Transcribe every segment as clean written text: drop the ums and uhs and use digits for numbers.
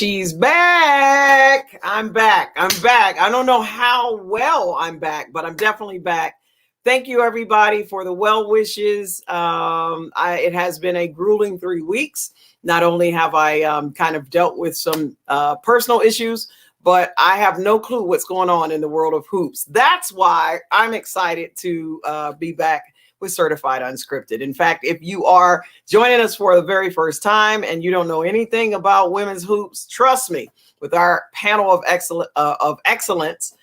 She's back. I'm back. I don't know how well I'm back, but I'm definitely back. Thank you, everybody, for the well wishes. It has been a grueling 3 weeks. Not only have I kind of dealt with some personal issues, but I have no clue what's going on in the world of hoops. That's why I'm excited to be back with Certified Unscripted. In fact, if you are joining us for the very first time and you don't know anything about women's hoops, trust me, with our panel of excellence,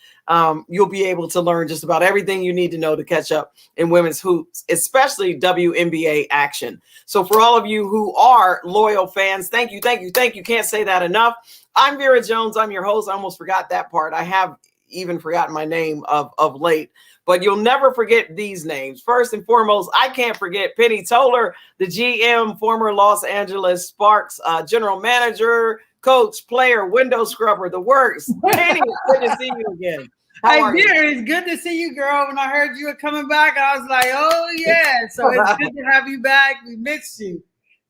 you'll be able to learn just about everything you need to know to catch up in women's hoops, especially WNBA action. So for all of you who are loyal fans, thank you. Can't say that enough. I'm Vera Jones. I'm your host. I almost forgot that part. I have even forgotten my name of late. But you'll never forget these names. First and foremost, I can't forget Penny Toler, the GM, former Los Angeles Sparks general manager, coach, player, window scrubber, the works. Penny, good to see you again. How are you? It's good to see you, girl. When I heard you were coming back, I was like, oh, yeah. So it's good to have you back. We missed you.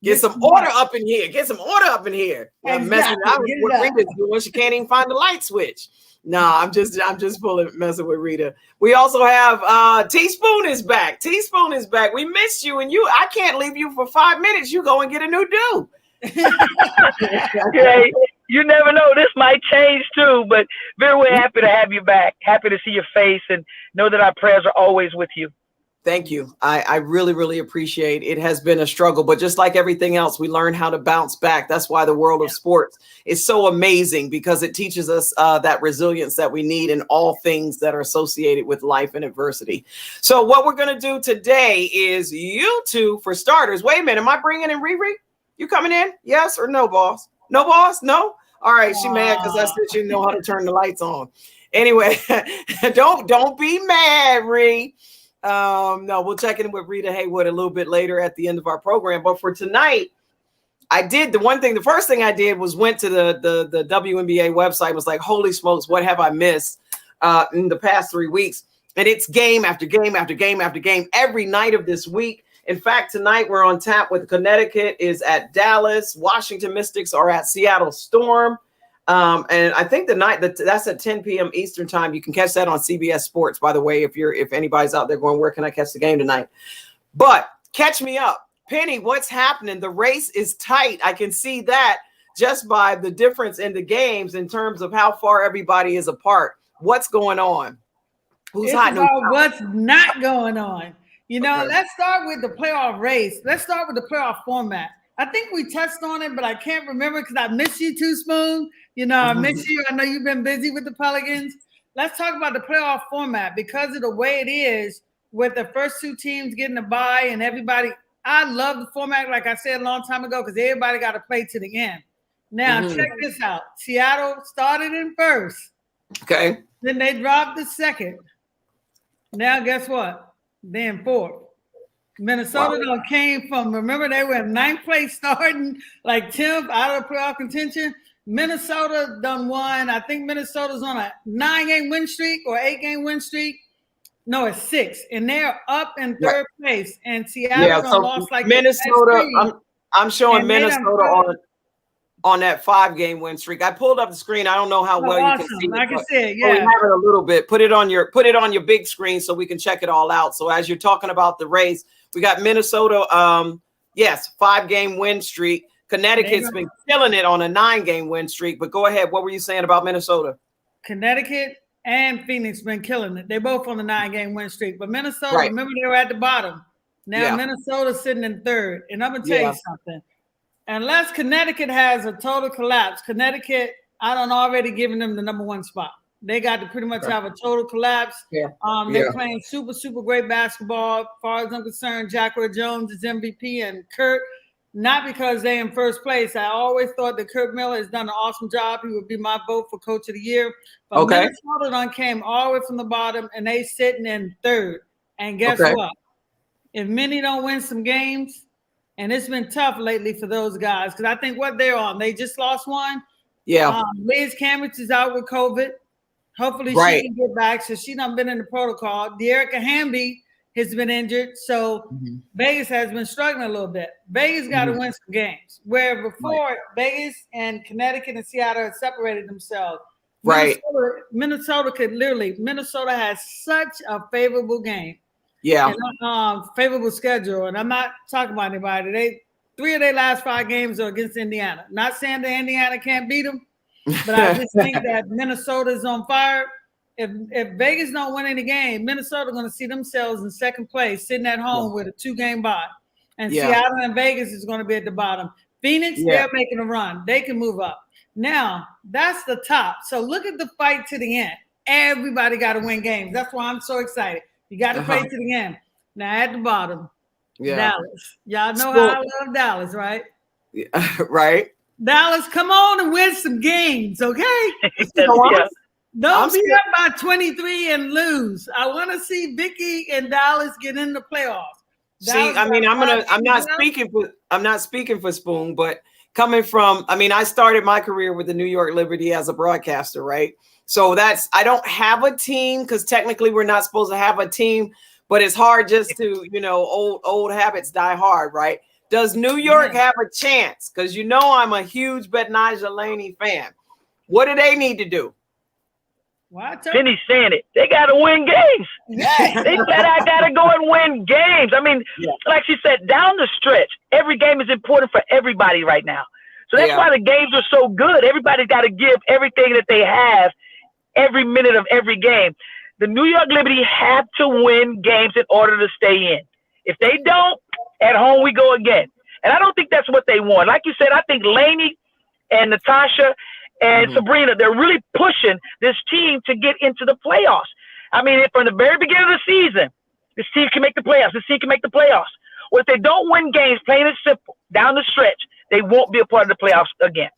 Get some order up in here. Exactly. I'm messing out with what Rita's doing. She can't even find the light switch. No, I'm just messing with Rita. We also have Teaspoon is back. We missed you, and I can't leave you for 5 minutes. You go and get a new do. Okay, you never know. This might change too, but very happy to have you back. Happy to see your face and know that our prayers are always with you. Thank you. I really, really appreciate it. It has been a struggle, but just like everything else, we learn how to bounce back. That's why the world of sports is so amazing, because it teaches us that resilience that we need in all things that are associated with life and adversity. So what we're going to do today is you two, for starters. Wait a minute. Am I bringing in Riri? You coming in? Yes or no, boss? No, boss? No? All right. She mad because I said she didn't know how to turn the lights on. Anyway, don't be mad, Ree. No, we'll check in with Rita Haywood a little bit later at the end of our program. But for tonight, the first thing I did was went to the WNBA website, was like, holy smokes, what have I missed in the past 3 weeks? And it's game after game after game after game every night of this week. In fact, tonight we're on tap with Connecticut is at Dallas. Washington Mystics are at Seattle Storm. And I think that's at 10 p.m. Eastern time. You can catch that on CBS Sports, by the way, if anybody's out there going, where can I catch the game tonight? But catch me up. Penny, what's happening? The race is tight. I can see that just by the difference in the games in terms of how far everybody is apart. What's going on? Who's hot? What's not going on? Let's start with the playoff race. Let's start with the playoff format. I think we touched on it, but I can't remember because I miss you too, Spoon. I miss you. I know you've been busy with the Pelicans. Let's talk about the playoff format because of the way it is with the first two teams getting a bye and everybody. I love the format, like I said a long time ago, because everybody got to play to the end. Now, check this out. Seattle started in first. Okay. Then they dropped the second. Now, guess what? They're in fourth. Minnesota came from, remember, they were in ninth place starting, like 10th out of playoff contention. Minnesota done won. I think Minnesota's on a 9-game win streak or 8-game win streak. No, it's 6. And they're up in third place. And Seattle lost like Minnesota. I'm showing Minnesota on that 5-game win streak. I pulled up the screen. I don't know how well you can see it. I can see it, we have it a little bit. Put it on your big screen so we can check it all out. So as you're talking about the race, we got Minnesota, 5-game win streak. Connecticut's been killing it on a 9-game win streak. But go ahead. What were you saying about Minnesota? Connecticut and Phoenix been killing it. They're both on the 9-game win streak. But Minnesota, remember, they were at the bottom. Now Minnesota's sitting in third. And I'm going to tell you something. Unless Connecticut has a total collapse, Connecticut, I don't already giving them the number 1 spot. They got to pretty much have a total collapse. They're playing super, super great basketball. As far as I'm concerned, Jacqueline Jones is MVP, and Kurt, not because they're in first place. I always thought that Kurt Miller has done an awesome job. He would be my vote for Coach of the Year. But Minnesota came all the way from the bottom, and they sitting in third. And guess what? If Minnie don't win some games, and it's been tough lately for those guys, because I think what they're on, they just lost one. Liz Cambridge is out with COVID. Hopefully she can get back. So she done been in the protocol. De'Erica Hamby has been injured. So Vegas has been struggling a little bit. Vegas got to win some games. Where before Vegas and Connecticut and Seattle had separated themselves. Right. Minnesota has such a favorable game. Yeah. And, favorable schedule. And I'm not talking about anybody. 3 of their last 5 games are against Indiana. Not saying that Indiana can't beat them, but I just think that Minnesota's on fire. If Vegas don't win any game, Minnesota going to see themselves in second place, sitting at home with a 2-game bye. And Seattle and Vegas is going to be at the bottom. Phoenix, they're making a run. They can move up. Now, that's the top. So look at the fight to the end. Everybody got to win games. That's why I'm so excited. You got to play to the end. Now, at the bottom, Dallas. Y'all know how I love Dallas, right? Right. Dallas, come on and win some games, okay? Don't be up by 23 and lose. I want to see Vicky and Dallas get in the playoffs. See, I mean, I'm not speaking for Spoon, but coming from, I mean, I started my career with the New York Liberty as a broadcaster, right? So I don't have a team because technically we're not supposed to have a team, but it's hard just to, old habits die hard, right? Does New York have a chance? Because I'm a huge Betnijah Laney fan. What do they need to do? Penny's saying it. They got to win games. They said I got to go and win games. I mean, like she said, down the stretch, every game is important for everybody right now. So that's why the games are so good. Everybody's got to give everything that they have every minute of every game. The New York Liberty have to win games in order to stay in. If they don't, at home we go again. And I don't think that's what they want. Like you said, I think Laney and Natasha and Sabrina, they're really pushing this team to get into the playoffs. I mean, from the very beginning of the season, this team can make the playoffs. This team can make the playoffs. Well, if they don't win games, plain and simple, down the stretch, they won't be a part of the playoffs again.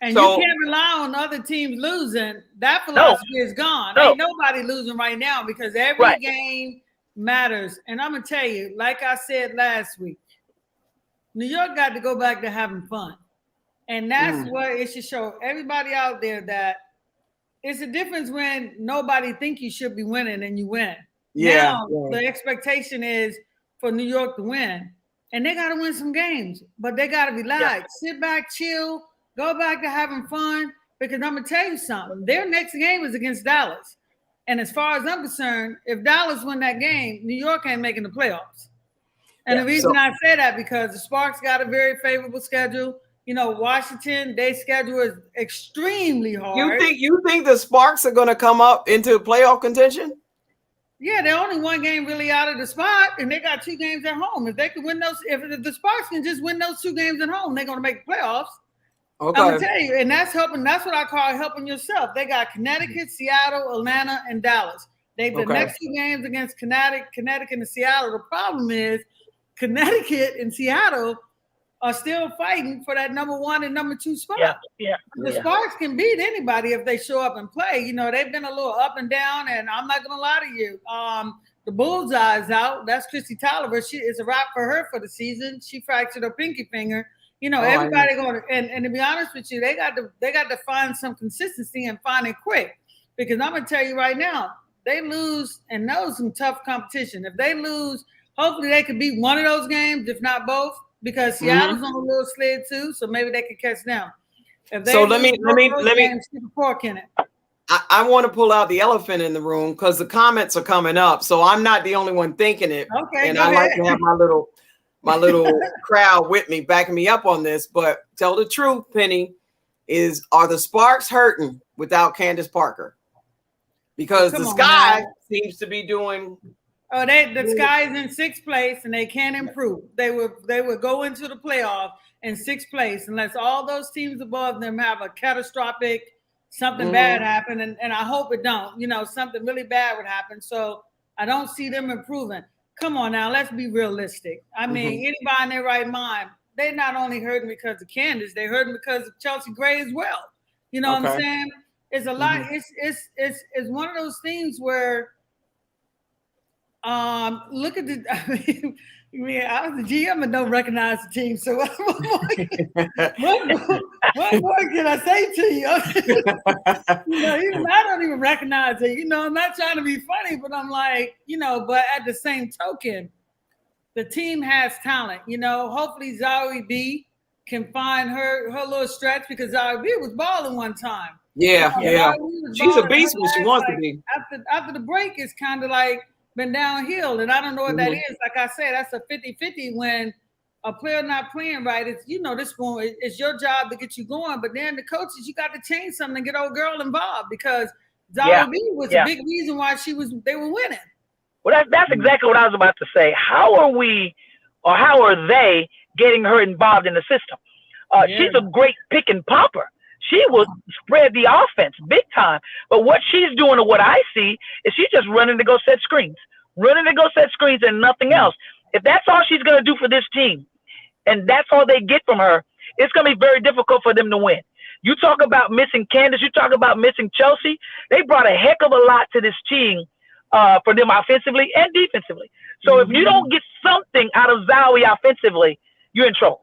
And you can't rely on other teams losing. That philosophy is gone. Ain't nobody losing right now because every game matters. And I'm going to tell you, like I said last week, New York got to go back to having fun. And that's what it should show everybody out there that it's a difference when nobody think you should be winning and you win. Now, the expectation is for New York to win. And they got to win some games. But they got to relax. Sit back, chill, go back to having fun. Because I'm going to tell you something. Their next game is against Dallas. And as far as I'm concerned, if Dallas win that game, New York ain't making the playoffs. And the reason I say that because the Sparks got a very favorable schedule. Washington, their schedule is extremely hard. You think the Sparks are going to come up into playoff contention? Yeah, they're only 1 game really out of the spot, and they got 2 games at home. If they can win those, if the Sparks can just win those 2 games at home, they're going to make the playoffs. Okay. I'm going to tell you, and that's helping. That's what I call helping yourself. They got Connecticut, Seattle, Atlanta, and Dallas. The next 2 games against Connecticut and Seattle. The problem is Connecticut and Seattle are still fighting for that number 1 and number 2 spot. The Sparks can beat anybody if they show up and play. They've been a little up and down, and I'm not going to lie to you. The bullseye is out. That's Christy Toler. It's a wrap for her for the season. She fractured her pinky finger. Everybody going to, and to be honest with you, they got to find some consistency and find it quick. Because I'm going to tell you right now, they lose and know some tough competition. If they lose, hopefully they could beat one of those games, if not both. Because Seattle's on a little sled too, so maybe they could catch them. Let me pork in it. I want to pull out the elephant in the room because the comments are coming up, so I'm not the only one thinking it. Okay, and I like to have my little crowd with me, backing me up on this. But tell the truth, Penny, are the Sparks hurting without Candace Parker? Because the Sky seems to be doing. Oh, the Sky is in 6th place and they can't improve. They would go into the playoff in 6th place unless all those teams above them have a catastrophic something bad happen. And I hope it don't. Something really bad would happen. So I don't see them improving. Come on now, let's be realistic. I mean, anybody in their right mind, they're not only hurting because of Candace, they're hurting because of Chelsea Gray as well. You know what I'm saying? It's a lot. It's one of those things where look at the. I was the GM and don't recognize the team. So What more can I say to you? Even I don't even recognize it. I'm not trying to be funny, but I'm like, but at the same token, the team has talent. Hopefully Zoe B can find her little stretch, because Zoe B was balling one time. Yeah. She's a beast when she wants to be. After the break, it's kind of like been downhill, and I don't know what that is. Like I said, that's a 50-50 when a player not playing right. It's this one. It's your job to get you going, but then the coaches, you got to change something and get old girl involved, because Zoe B was a big reason why they were winning. Well, that's exactly what I was about to say. How are they getting her involved in the system? She's a great pick and popper. She will spread the offense big time. But what she's doing, or what I see, is she's just running to go set screens and nothing else. If that's all she's going to do for this team, and that's all they get from her, it's going to be very difficult for them to win. You talk about missing Candace, you talk about missing Chelsea. They brought a heck of a lot to this team for them offensively and defensively. So if you don't get something out of Zoe offensively, you're in trouble.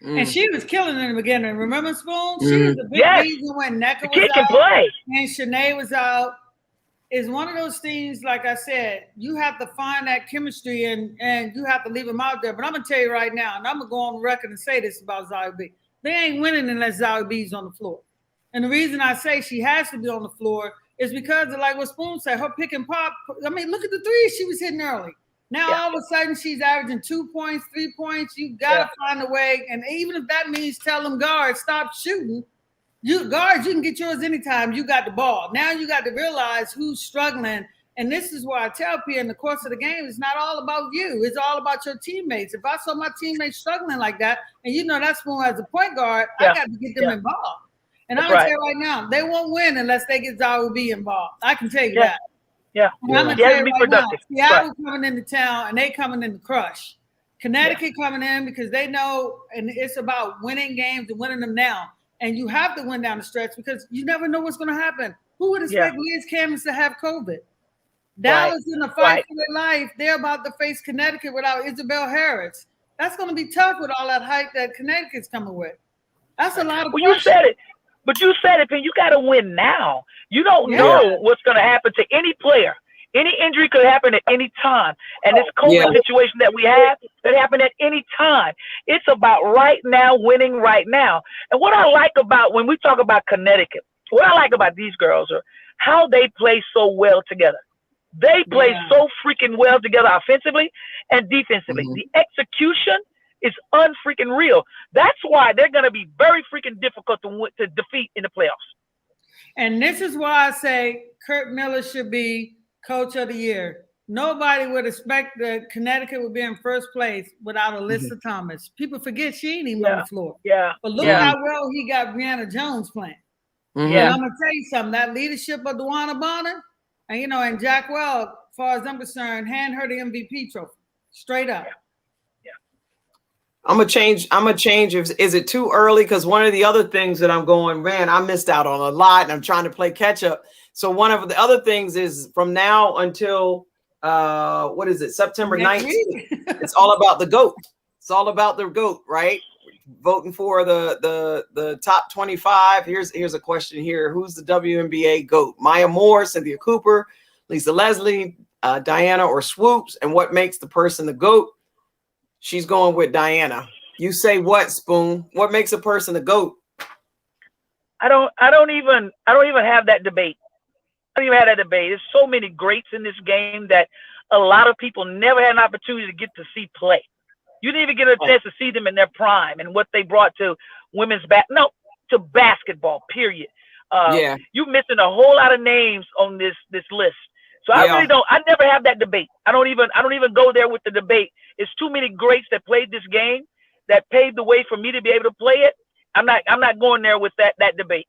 And she was killing in the beginning. Remember, Spoon? She was a big reason when Nneka was out play. And Shanae was out. It's one of those things, like I said, you have to find that chemistry and you have to leave them out there. But I'm going to tell you right now, and I'm going to go on the record and say this about Zoe B. They ain't winning unless Zoe B's on the floor. And the reason I say she has to be on the floor is because of, like what Spoon said, her pick and pop. I mean, look at the threes she was hitting early. Now, all of a sudden, she's averaging 2 points, 3 points. You got to find a way. And even if that means tell them guards, stop shooting. You can get yours anytime you got the ball. Now you got to realize who's struggling. And this is why I tell people in the course of the game, it's not all about you. It's all about your teammates. If I saw my teammates struggling like that, and that's when as a point guard, I got to get them involved. And I'm going to tell you right now, they won't win unless they get Zoe B involved. I can tell you that. Yeah. And I'm going to tell you right now, Seattle coming into town, and they coming in to crush. Connecticut coming in because they know, and it's about winning games and winning them now. And you have to win down the stretch because you never know what's going to happen. Who would expect Liz Campbell to have COVID? Dallas in a fight for their life. They're about to face Connecticut without Isabel Harris. That's going to be tough with all that hype that Connecticut's coming with. That's a lot of pressure. You said it. But you said it, and you got to win now. You don't know what's going to happen to any player. Any injury could happen at any time. And this COVID situation that we have, could happen at any time. It's about right now, winning right now. And what I like about, when we talk about Connecticut, what I like about these girls are how they play so well together. They play so freaking well together offensively and defensively. The execution is unfreaking real. That's why they're going to be very freaking difficult to defeat in the playoffs. And this is why I say Kurt Miller should be Coach of the Year. Nobody would expect that Connecticut would be in first place without Alyssa Thomas. People forget she ain't even on the floor. But look how well he got Brianna Jones playing. And I'm going to tell you something. That leadership of DeWanna Bonner, and and Jack Well, as far as I'm concerned, hand her the MVP trophy. Straight up. I'm gonna change. Is it too early? Because one of the other things that I'm going, man, I missed out on a lot, and I'm trying to play catch up. So one of the other things is from now until September 19th. It's all about the GOAT. It's all about the GOAT, right? Voting for the top 25. Here's a question here. Who's the WNBA GOAT? Maya Moore, Cynthia Cooper, Lisa Leslie, Diana, or Swoops? And what makes the person the GOAT? She's going with Diana. You say what, Spoon? What makes a person the GOAT? I don't even have that debate. I don't even have that debate. There's so many greats in this game that a lot of people never had an opportunity to get to see play. You didn't even get a chance to see them in their prime and what they brought to to basketball, period. You're missing a whole lot of names on this list. So I really don't. I never have that debate. I don't even go there with the debate. It's too many greats that played this game that paved the way for me to be able to play it. I'm not going there with that debate.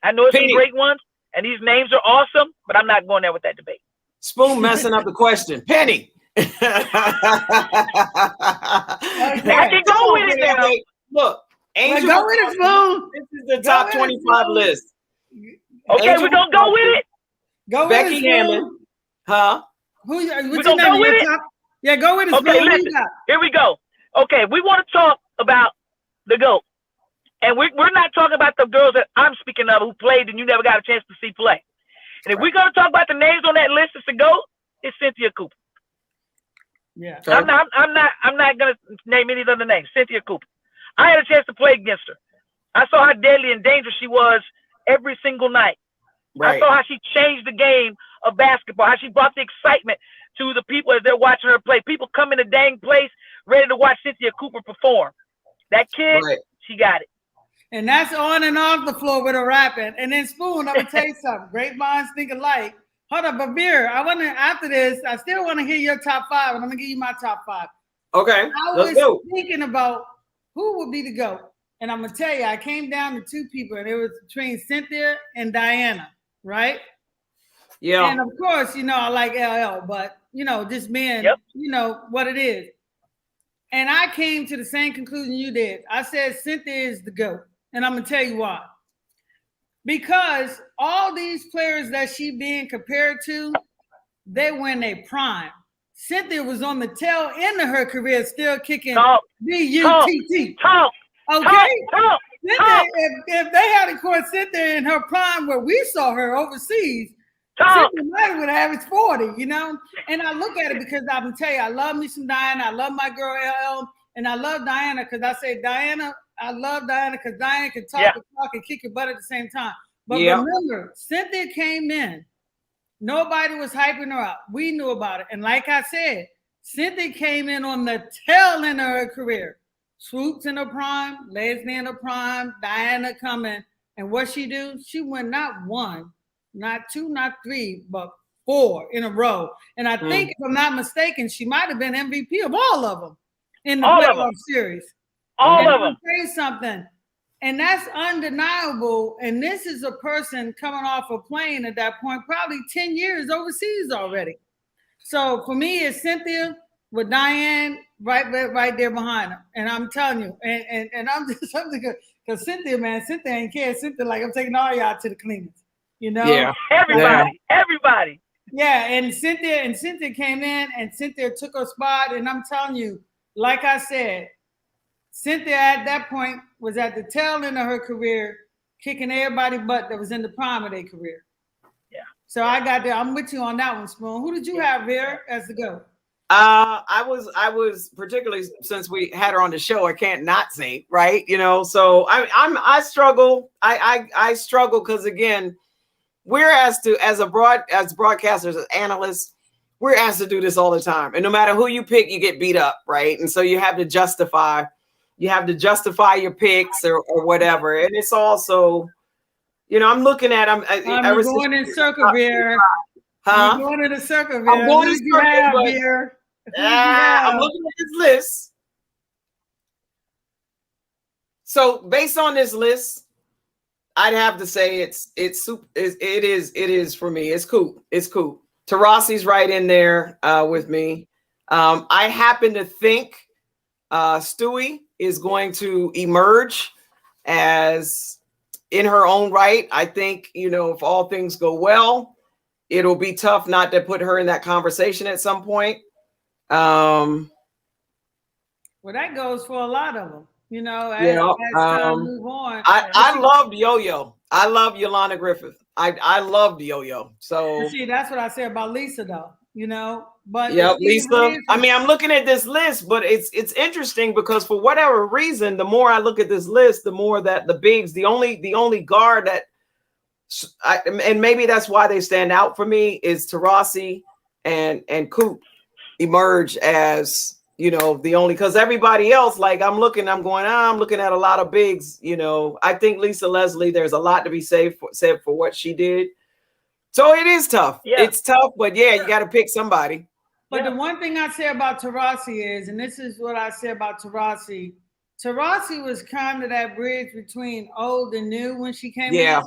I know it's some great ones, and these names are awesome, but I'm not going there with that debate. Spoon messing up the question. Penny. I can go with it now. Look, Angel. Go with it, Spoon. This is the top 25 list. Okay, we're gonna go with it. Go Becky with it, Hammond. Huh? We're gonna go with it. Yeah, go with it. Okay, listen. Here we go. Okay, we want to talk about the GOAT. And we're not talking about the girls that I'm speaking of who played and you never got a chance to see play. And if we're going to talk about the names on that list to go, it's Cynthia Cooper. Yeah. I'm not going to name any other names. Cynthia Cooper. I had a chance to play against her. I saw how deadly and dangerous she was every single night. Right. I saw how she changed the game of basketball, how she brought the excitement to the people as they're watching her play. People come in the dang place ready to watch Cynthia Cooper perform. That kid, she got it. And that's on and off the floor with her rapping. And then Spoon, I'm going to tell you something. Great minds think alike. Hold up, but Veer, I want to, after this, I still want to hear your top 5, and I'm going to give you my top 5. Okay, let's go. Thinking about who would be the GOAT. And I'm going to tell you, I came down to 2 people, and it was between Cynthia and Diana, right? Yeah. And of course, I like LL, but, just being, what it is. And I came to the same conclusion you did. I said Cynthia is the GOAT. And I'm going to tell you why. Because all these players that she being compared to, they were in their prime. Cynthia was on the tail end of her career, still kicking B-U-T-T. Okay? Cynthia, if they had of course Cynthia in her prime where we saw her overseas, Cynthia might would have averaged 40, And I look at it because I'm going to tell you, I love me some Diana. I love my girl LL. And I love Diana because I say, I love Diana because Diana can talk and kick your butt at the same time. But remember, Cynthia came in. Nobody was hyping her up. We knew about it. And like I said, Cynthia came in on the tail end of her career. Swoops in her prime, Leslie in her prime, Diana coming. And what she do? She won not 1, not 2, not 3, but 4 in a row. And I think, if I'm not mistaken, she might have been MVP of all of them in the playoff series. All of them. Say something, and that's undeniable. And this is a person coming off a plane at that point, probably 10 years overseas already. So for me, it's Cynthia with Diane right there behind her. And I'm telling you, and I'm just something good because Cynthia ain't care. Cynthia, like, I'm taking all y'all to the cleaners. Yeah, everybody. Yeah, and Cynthia came in, and Cynthia took her spot. And I'm telling you, like I said, Cynthia at that point was at the tail end of her career, kicking everybody butt that was in the prime of their career. Yeah. So I'm with you on that one, Spoon. Who did you have there as the GOAT? I was particularly, since we had her on the show, I can't not say, right? So I struggle. I struggle because, again, we're asked to, as broadcasters, as analysts, we're asked to do this all the time. And no matter who you pick, you get beat up, right? And so you have to justify your picks or whatever. And it's also, I'm looking at, I'm going in circle here. Huh? I'm going in a circle here. I'm going in circle here. I'm looking at this list. So based on this list, I'd have to say it is for me. It's cool. Taurasi's right in there with me. I happen to think Stewie is going to emerge as in her own right. I think, if all things go well, it'll be tough not to put her in that conversation at some point. Well, that goes for a lot of them, as time move on. I loved Yo-Yo. I love Yolanda Griffith. I loved Yo-Yo. So see, that's what I say about Lisa, though. But Lisa. I mean, I'm looking at this list, but it's interesting because for whatever reason, the more I look at this list, the more that the bigs, the only guard that, and maybe that's why they stand out for me, is Taurasi and Coop emerge as the only, because everybody else, like I'm looking at a lot of bigs. I think Lisa Leslie, there's a lot to be said for what she did. So it is tough. Yeah. It's tough, but you got to pick somebody. But the one thing I say about Taurasi is, and this is what I say about Taurasi, Taurasi was kind of that bridge between old and new when she came in.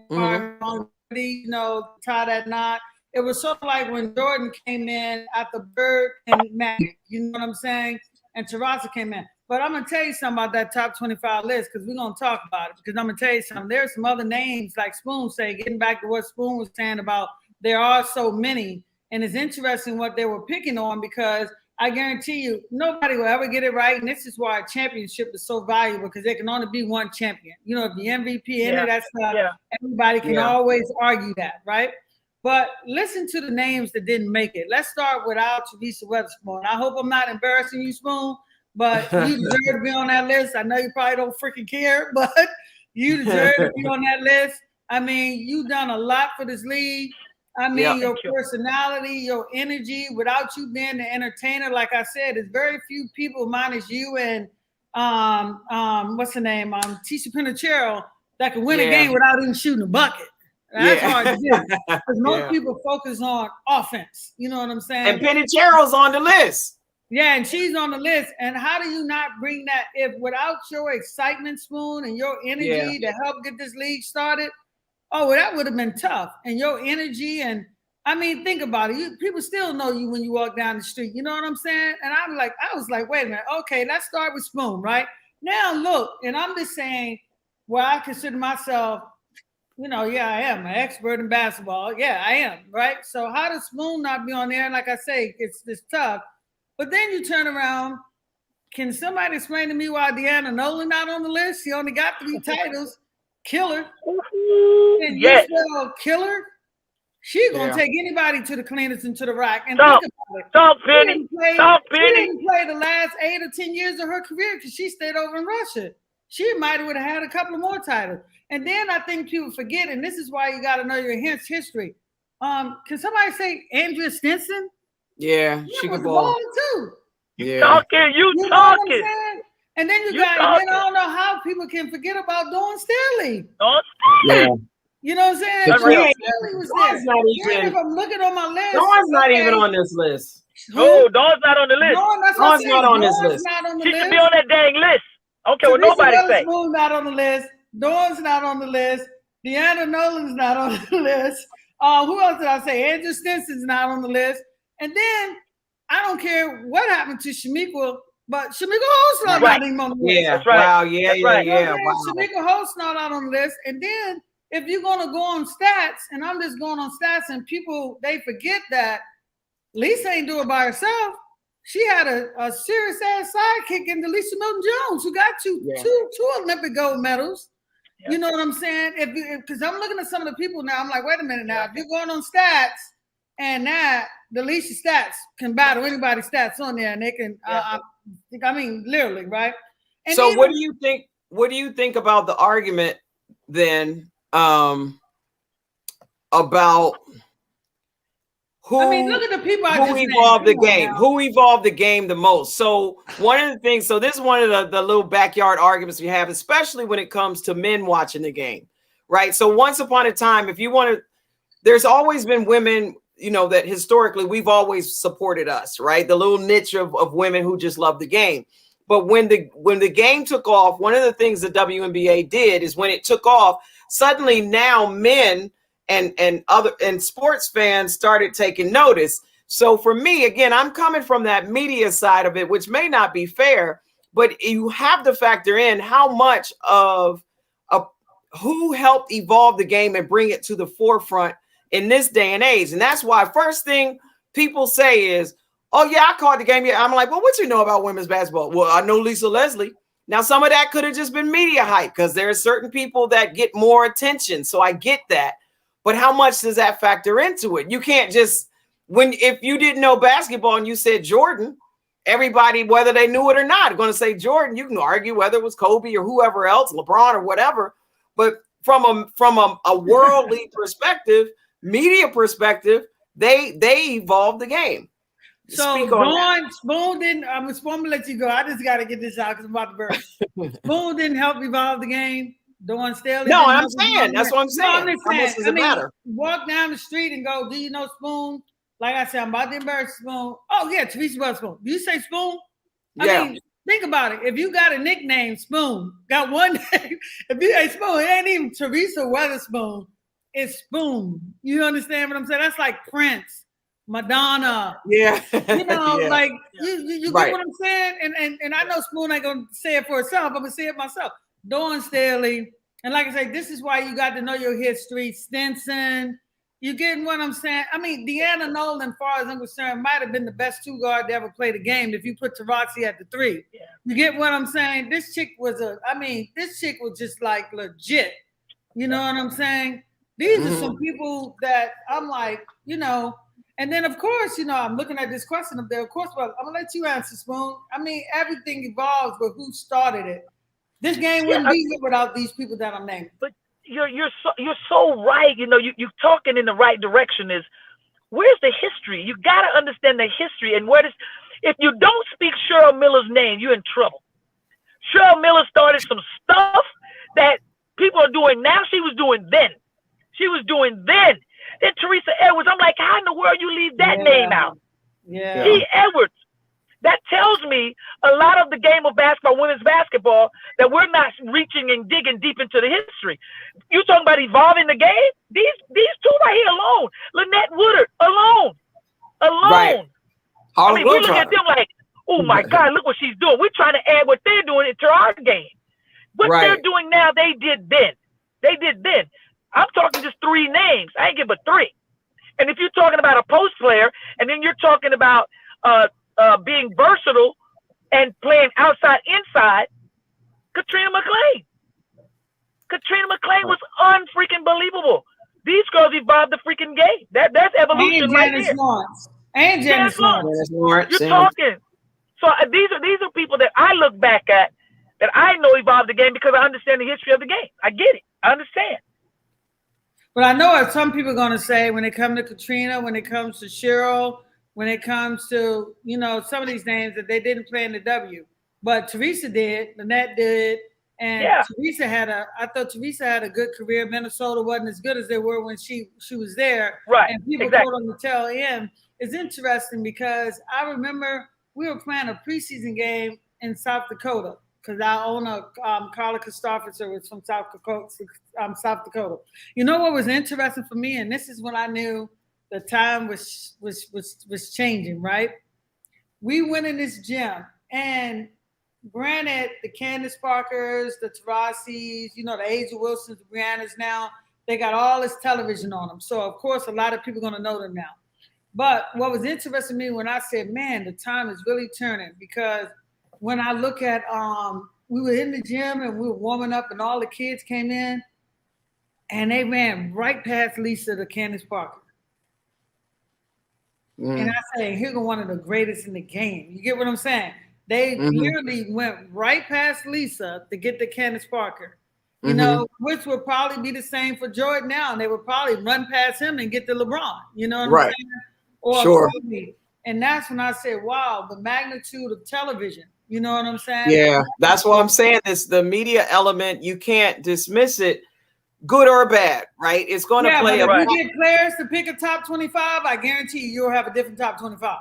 Tie that knot. It was sort of like when Jordan came in after Bird and Magic, you know what I'm saying? And Taurasi came in. But I'm going to tell you something about that top 25 list because we're going to talk about it. Because I'm going to tell you something. There's some other names like Spoon say, getting back to what Spoon was saying about there are so many. And it's interesting what they were picking on because I guarantee you, nobody will ever get it right. And this is why a championship is so valuable, because there can only be one champion. You know, if the MVP, any of that stuff, everybody can always argue that, right? But listen to the names that didn't make it. Let's start with our Teresa Weatherspoon. I hope I'm not embarrassing you, Spoon, but you deserve to be on that list. I know you probably don't freaking care, but you deserve to be on that list. I mean, you've done a lot for this league. I mean, your personality, your energy, without you being the entertainer, like I said, there's very few people minus you and what's her name? Tisha Pinachero that can win a game without even shooting a bucket. That's hard to do. Because most people focus on offense. You know what I'm saying? And Pinichero's on the list. Yeah, and she's on the list. And how do you not bring that if without your excitement, Spoon, and your energy to help get this league started? Oh, well, that would have been tough. And your energy, and I mean, think about it. People still know you when you walk down the street. You know what I'm saying? And I was like, wait a minute. Okay, let's start with Spoon, right? Now look, and I'm just saying, well, I consider myself, you know, I am an expert in basketball. Yeah, I am, right? So how does Spoon not be on there? And like I say, it's tough. But then you turn around. Can somebody explain to me why Deanna Nolan not on the list? She only got 3 titles. Killer. And you spell killer, she gonna take anybody to the cleaners and to the rack. And think about it. Talk, Penny. She didn't play the last 8 or 10 years of her career because she stayed over in Russia. She might have had a couple of more titles. And then I think people forget, and this is why you got to know your history. Can somebody say Andrea Stinson? Yeah, she could ball too. You talking. And then you got, I don't know how people can forget about Dawn Staley. Yeah. You know what I'm saying? Dawn Staley was there. If I'm looking on my list. Dawn's not even on this list. No, Dawn's not on the list. Dawn's not on this list. She should be on that dang list. Okay, well, nobody say. Spoon's not on the list. Dawn's not on the list. Deanna Nolan's not on the list. Who else did I say? Andrew Stinson's not on the list. And then I don't care what happened to Shamika, but Shamika Holt's not even on the list. Yeah, that's right. Wow, yeah. Wow. Shamika Holt's not out on the list. And then if you're going to go on stats, and I'm just going on stats, and people, they forget that Lisa ain't do it by herself. She had a serious ass sidekick in Lisa Milton-Jones, who got two Olympic gold medals. Yeah. You know what I'm saying? Because I'm looking at some of the people now, I'm like, wait a minute now. If you're going on stats, and the Lisa stats can battle anybody's stats on there, and they can. I mean, literally, right? And so, what do you think? What do you think about the argument then about? Look at the people who evolved the game. Who evolved the game the most? So one of the things, so this is one of the little backyard arguments we have, especially when it comes to men watching the game, right? So once upon a time, if you want to, there's always been women, you know, that historically we've always supported us, right? The little niche of women who just love the game. But when the game took off, one of the things the WNBA did is when it took off, suddenly now men and sports fans started taking notice. So for me, again, I'm coming from that media side of it, which may not be fair, but you have to factor in how much of who helped evolve the game and bring it to the forefront in this day and age. And that's why first thing people say is, oh yeah, I caught the game. Yeah, I'm like, well, what you know about women's basketball? Well, I know Lisa Leslie. Now, some of that could have just been media hype because there are certain people that get more attention. So I get that. But how much does that factor into it? You can't just, if you didn't know basketball and you said Jordan, everybody, whether they knew it or not, are going to say Jordan. You can argue whether it was Kobe or whoever else, LeBron or whatever. But from a worldly perspective, media perspective, they evolved the game. So Spoon didn't. I'm going to let you go. I just got to get this out because I'm about to burst. Spoon didn't help evolve the game. Dawn Staley. No, I'm saying that's what I'm saying. No, how much does it matter? Walk down the street and go, do you know Spoon? Like I said, I'm about to embarrass Spoon. Oh yeah, Teresa Weatherspoon. Do you say Spoon? I mean, think about it. If you got a nickname, Spoon, got one name. If you say Spoon, it ain't even Teresa Weatherspoon. It's Spoon. You understand what I'm saying? That's like Prince, Madonna. Yeah. You know, like you get what I'm saying? And I know Spoon ain't gonna say it for herself. I'm gonna say it myself. Dawn Staley, and like I say, this is why you got to know your history. Stinson, You getting what I'm saying? I mean, Deanna Nolan, as far as I'm concerned, might have been the best 2 guard to ever play the game if you put Taurasi at the 3. Yeah. You get what I'm saying? This chick was just like legit. You know what I'm saying? These are some people that I'm like, you know, and then of course, you know, I'm looking at this question up there. Of course, well, I'm gonna let you answer, Spoon. I mean, everything evolves with who started it. This game wouldn't be here without these people that I'm naming. But you're so right. You know, you're talking in the right direction. Is where's the history? You got to understand the history and where this. If you don't speak Cheryl Miller's name, you're in trouble. Cheryl Miller started some stuff that people are doing now. She was doing then. Then Teresa Edwards. I'm like, how in the world you leave that name out? Yeah. T. Edwards. That tells me a lot of the game of basketball, women's basketball, that we're not reaching and digging deep into the history. You talking about evolving the game? These two right here alone. Lynette Woodard alone. Right. I mean, we look at them like, oh my God, look what she's doing. We're trying to add what they're doing into our game. What they're doing now, they did then. I'm talking just 3 names. I ain't give but 3. And if you're talking about a post player, and then you're talking about being versatile and playing outside, inside, Katrina McClain. Katrina McClain was unfreaking believable. These girls evolved the freaking game. That's evolution right there. And Janice Lawrence. You're talking. So these are people that I look back at that I know evolved the game because I understand the history of the game. I get it. I understand. But I know what some people are going to say when it comes to Katrina, when it comes to Cheryl, when it comes to, you know, some of these names that they didn't play in the W. But Teresa did, Lynette did, and Teresa I thought Teresa had a good career. Minnesota wasn't as good as they were when she was there. Right. And people called on the tail end. It's interesting because I remember we were playing a preseason game in South Dakota because our owner, Carla Christopherson, was from South Dakota. You know what was interesting for me, and this is when I knew the time was changing, right? We went in this gym, and granted, the Candace Parkers, the Taurasis, you know, the Asia Wilsons, the Briannas now, they got all this television on them. So, of course, a lot of people are going to know them now. But what was interesting to me when I said, man, the time is really turning, because when I look at, we were in the gym and we were warming up and all the kids came in and they ran right past Lisa to Candace Parker. And I say, here go one of the greatest in the game. You get what I'm saying? They literally went right past Lisa to get to Candace Parker. You know, which would probably be the same for Jordan now. And they would probably run past him and get to LeBron. You know what I'm saying? Or Kobe. And that's when I said, wow, the magnitude of television. You know what I'm saying? Yeah, that's what I'm saying. The media element, you can't dismiss it, good or bad, right? It's going to play. But if you get players to pick a top 25, I guarantee you'll have a different top 25.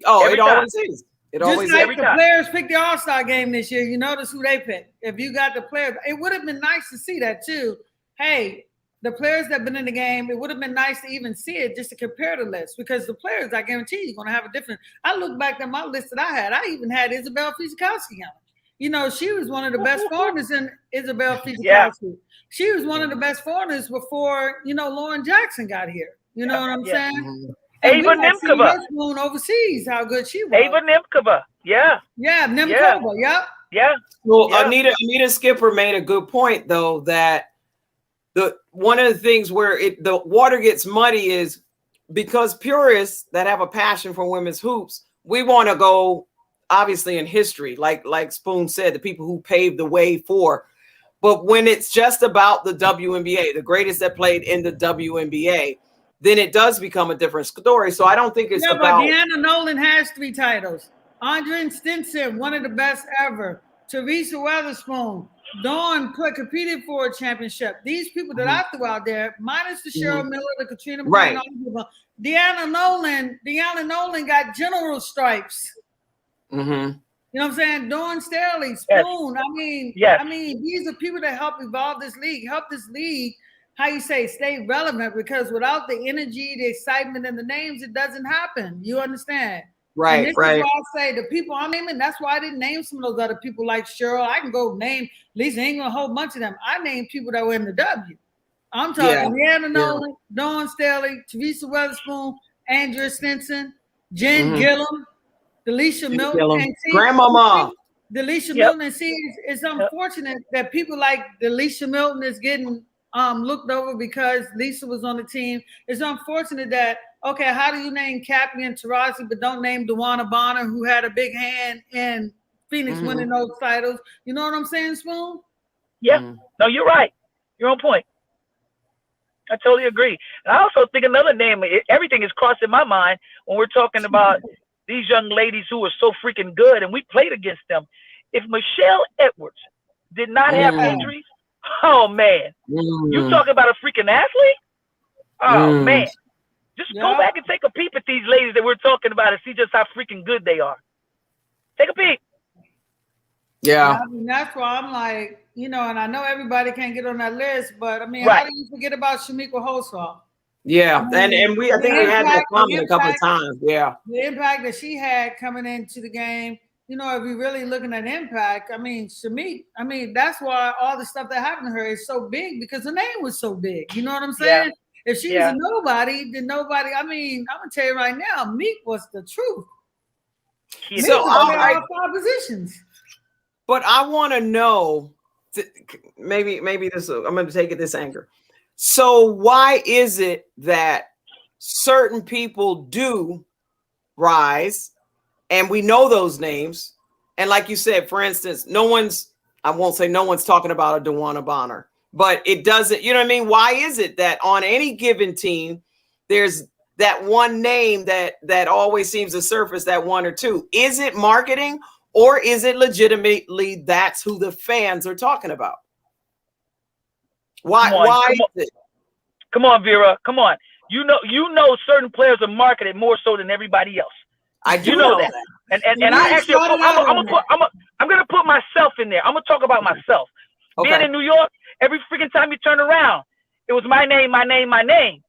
Oh, it always is. It always is. Just like the players pick the All-Star game this year, you notice who they pick. If you got the players, it would have been nice to see that too. Hey, the players that have been in the game, it would have been nice to even see it just to compare the list, because the players, I guarantee you, are going to have a different. I look back at my list that I had. I even had Isabel Fizikowski on it. You know, she was one of the best foreigners in Isabel Fizikowski. Yeah. She was one of the best foreigners before, you know, Lauren Jackson got here. You know what I'm saying? Ava Nemkova. Overseas, how good she was. Ava Nemkova. Yeah. Yeah, Nemkova. Yep. Yeah. Well, Anita Skipper made a good point, though, that one of the things where the water gets muddy is because purists that have a passion for women's hoops, we want to go obviously in history, like Spoon said, the people who paved the way for. But when it's just about the WNBA, the greatest that played in the WNBA, then it does become a different story. So I don't think it's about. But Deanna Nolan has 3 titles. Andrea Stinson, one of the best ever. Teresa Weatherspoon. Dawn competed for a championship. These people that I threw out there, minus the Cheryl Miller, the Katrina McClain, Deanna Nolan got general stripes. You know what I'm saying? Dawn Staley, Spoon. Yes. I mean, these are people that help evolve this league, how you say, stay relevant, because without the energy, the excitement, and the names, it doesn't happen. You understand? Right, and this is why I say the people I'm naming, that's why I didn't name some of those other people like Cheryl. I can go name, at least ain't gonna a whole bunch of them. I named people that were in the W. I'm talking Deanna Nolan, Dawn Staley, Teresa Weatherspoon, Andrea Stinson, Jen Gillum, Delisha Milton, and Grandmama. Delisha Milton, and see, it's unfortunate that people like Delisha Milton is getting looked over because Lisa was on the team. It's unfortunate that, okay, how do you name Cappy and Taurasi but don't name DeWanna Bonner, who had a big hand in Phoenix winning those titles? You know what I'm saying, Spoon? Yeah. No, you're right. You're on point. I totally agree. And I also think another name, everything is crossing my mind when we're talking about these young ladies who are so freaking good, and we played against them. If Michelle Edwards did not have injuries, oh, man. You talking about a freaking athlete? Oh, man. Just go back and take a peep at these ladies that we're talking about and see just how freaking good they are. Take a peep. Yeah. I mean, that's why I'm like, you know, and I know everybody can't get on that list, but I mean, how do you forget about Shamika Holsaw? Yeah, I think we had that comment a couple of times. Yeah. The impact that she had coming into the game, you know, if you're really looking at impact, I mean, Shamik, I mean, that's why all the stuff that happened to her is so big because her name was so big. You know what I'm saying? Yeah. If she was a nobody, then nobody, I mean, I'm going to tell you right now, Meek was the truth. So all 5 positions. But I want to know, maybe this, I'm going to take it this anger. So why is it that certain people do rise and we know those names? And like you said, for instance, I won't say no one's talking about a DeWanna Bonner, but it doesn't, you know what I mean? Why is it that on any given team, there's that one name that always seems to surface, that one or two? Is it marketing? Or is it legitimately that's who the fans are talking about? Why is it? Come on, Vera. Come on. You know certain players are marketed more so than everybody else. I do know that. And I actually I'm gonna put myself in there. I'm gonna talk about myself. Okay. Being in New York, every freaking time you turn around, it was my name, my name, my name.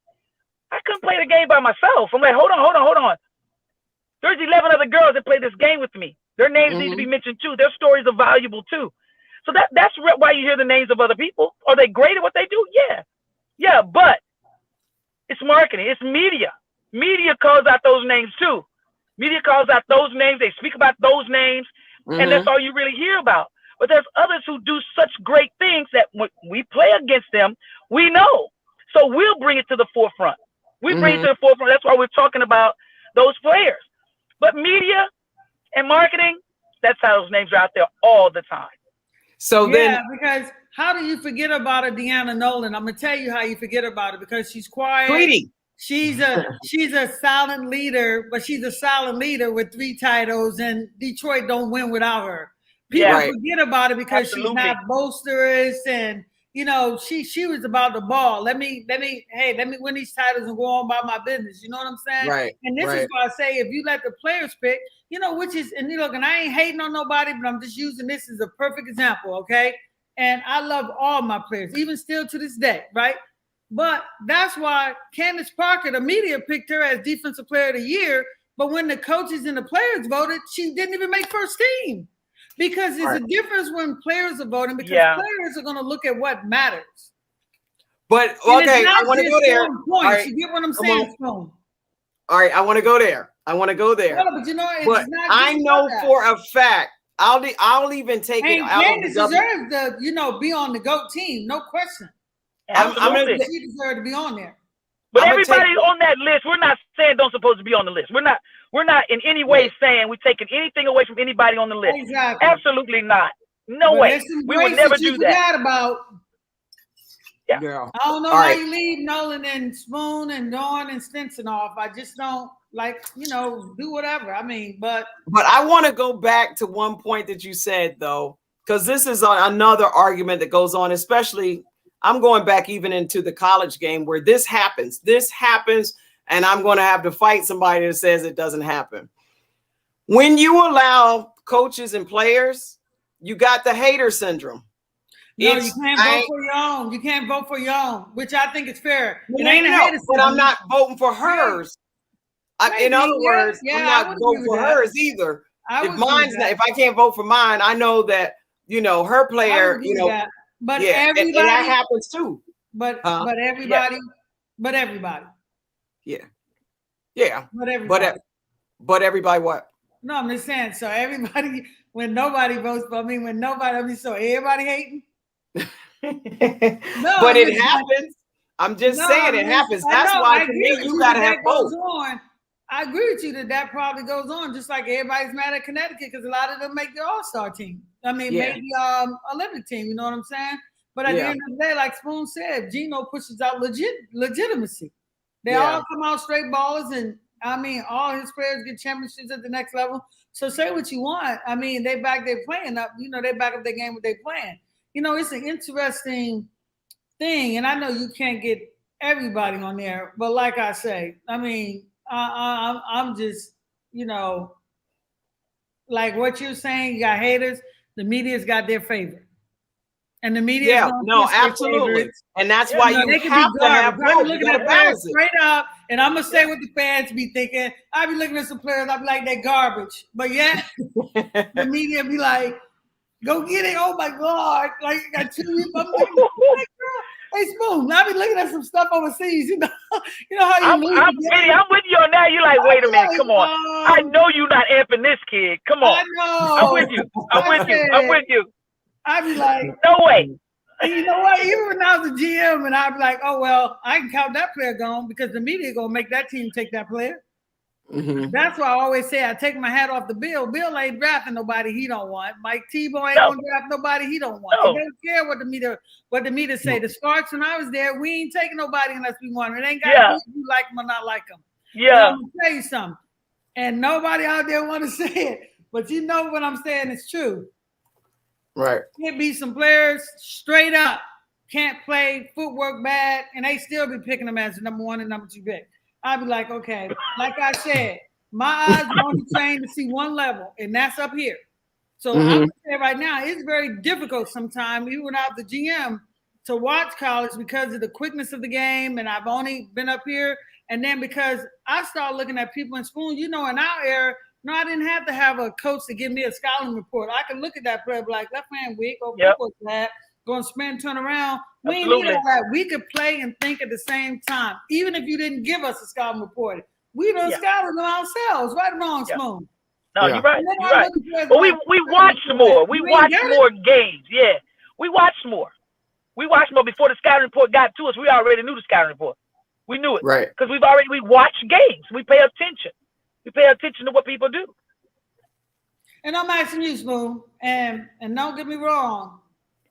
I couldn't play the game by myself. I'm like, hold on. There's 11 other girls that play this game with me. Their names need to be mentioned too. Their stories are valuable too. So that's why you hear the names of other people. Are they great at what they do? Yeah, but it's marketing. It's media. Media calls out those names too. Media calls out those names. They speak about those names, and that's all you really hear about. But there's others who do such great things that when we play against them, we know. So we'll bring it to the forefront. We bring it to the forefront. That's why we're talking about those players. But media and marketing, that's how those names are out there all the time. So then, because how do you forget about a Deanna Nolan? I'm gonna tell you how you forget about it, because she's quiet. Tweety. She's a silent leader, but she's a silent leader with 3 titles, and Detroit don't win without her. People forget about it because she's not boisterous, and you know she was about the ball. Let me win these titles and go on by my business. You know what I'm saying? Right. And this is why I say if you let the players pick, you know, which is, and look, and I ain't hating on nobody, but I'm just using this as a perfect example, okay? And I love all my players, even still to this day, right? But that's why Candace Parker, the media picked her as Defensive Player of the Year, but when the coaches and the players voted, she didn't even make first team. Because there's a difference when players are voting, because players are going to look at what matters. But, okay, I want to go there. Right. You get what I'm saying? All right, I want to go there. No, but you know, it's not I know for a fact, I'll even take it out. Candace deserves to, you know, be on the GOAT team, no question. She deserves to be on there. But everybody on that list, we're not saying don't supposed to be on the list. We're not in any way saying we're taking anything away from anybody on the list. Exactly. Absolutely not. No way. We would never do that. About. Yeah. I don't know how you leave Nolan and Spoon and Dawn and Stinson off. I just don't do whatever. I mean, but I want to go back to one point that you said though, because this is another argument that goes on, especially I'm going back even into the college game where this happens, and I'm going to have to fight somebody that says it doesn't happen. When you allow coaches and players, you got the hater syndrome. No, you can't vote for your own. You can't vote for your own, which I think is fair. It ain't a hater syndrome. But I'm not voting for hers. In other words, I'm not voting for hers either. If I can't vote for mine, I know that, you know, her player, you know, but and that happens too. But everybody. Yeah. Yeah. But everybody. But everybody what? No, I'm just saying. So everybody, when nobody votes for me, so everybody hating. No, but it happens. I'm just saying it happens. That's why to me you gotta have both. I agree with you that probably goes on, just like everybody's mad at Connecticut because a lot of them make the All-Star team. I mean, maybe Olympic team. You know what I'm saying? But at the end of the day, like Spoon said, Gino pushes out legitimacy. They all come out straight ballers, and I mean, all his players get championships at the next level. So say what you want. I mean, they back their playing up. You know, they back up their game with their playing. You know, it's an interesting thing, and I know you can't get everybody on there, but like I say, I mean, I'm just, you know, like what you're saying. You got haters. The media's got their favorite. And the media, absolutely, and that's why you have to have both. Looking at players straight up, and I'm gonna say what the fans be thinking. I be looking at some players, I be like, they're garbage, but yet the media be like, go get it! Oh my God! Like I got 2 weeks. I'm like, hey Spoon, I be looking at some stuff overseas. You know how you lose. I'm with you on that. You like, wait a minute, come on. I know you're not amping this kid. Come on. I know. I'm with you. I'd be like, no way. And you know what? Even when I was a GM, and I'd be like, oh well, I can count that player gone because the media gonna make that team take that player. Mm-hmm. That's why I always say I take my hat off to Bill. Bill ain't drafting nobody he don't want. Mike Tebow ain't gonna draft nobody he don't want. He don't care what the media say. The Sparks, when I was there, we ain't taking nobody unless we want it. It ain't got to be if you like them or not like them. Yeah. I'm gonna tell you something, and nobody out there want to say it, but you know what I'm saying is true. Right. Can't be some players straight up can't play, footwork bad, and they still be picking them as the number 1 and number 2 pick. I'd be like, okay, like I said, my eyes are only trained to see one level, and that's up here. So I'm gonna say right now, it's very difficult sometimes, even without the GM, to watch college because of the quickness of the game, and I've only been up here, and then because I started looking at people in Spoon, you know, in our era. No, I didn't have to have a coach to give me a scouting report. I could look at that player, be like, left hand weak, or that, going to spin, turn around. We ain't need all that. We could play and think at the same time, even if you didn't give us a scouting report. We done scouted them ourselves, right or wrong, Spoon. No, you're right. You're right. But we watched more. We watched more games. Yeah, we watched more. We watched more before the scouting report got to us. We already knew the scouting report. We knew it, right? Because we watched games. We pay attention. We pay attention to what people do. And I'm asking you, Spoon, and don't get me wrong,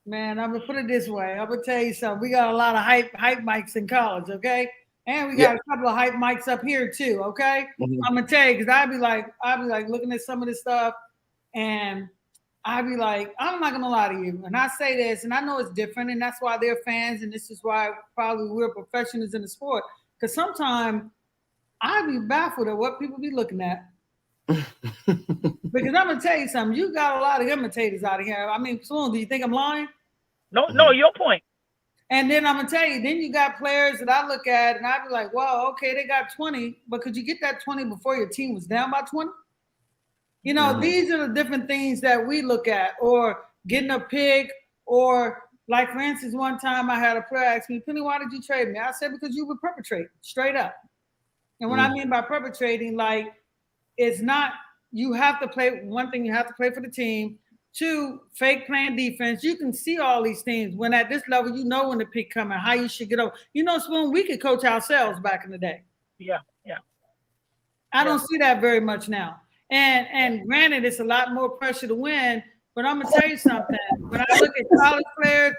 man. I'm gonna put it this way. I'm gonna tell you something. We got a lot of hype mics in college, okay? And we got a couple of hype mics up here too, okay? I'm gonna tell you, because I'd be like looking at some of this stuff, and I'd be like, I'm not gonna lie to you. And I say this, and I know it's different, and that's why they're fans, and this is why probably we're professionals in the sport. Because sometimes I'd be baffled at what people be looking at. Because I'm gonna tell you something. You got a lot of imitators out of here. I mean, Spoon, do you think I'm lying? No, your point. And then I'm gonna tell you, then you got players that I look at and I'd be like, well, okay, they got 20, but could you get that 20 before your team was down by 20? You know, these are the different things that we look at, or getting a pick, or like for instance, one time I had a player ask me, Penny, why did you trade me? I said, because you were perpetrating, straight up. And what I mean by perpetrating, like, it's not, you have to play, one thing, you have to play for the team. 2, fake playing defense. You can see all these things. When at this level, you know when the pick coming, how you should get over. You know, Spoon, we could coach ourselves back in the day. Yeah. I don't see that very much now. And granted, it's a lot more pressure to win, but I'm gonna tell you something. When I look at college players,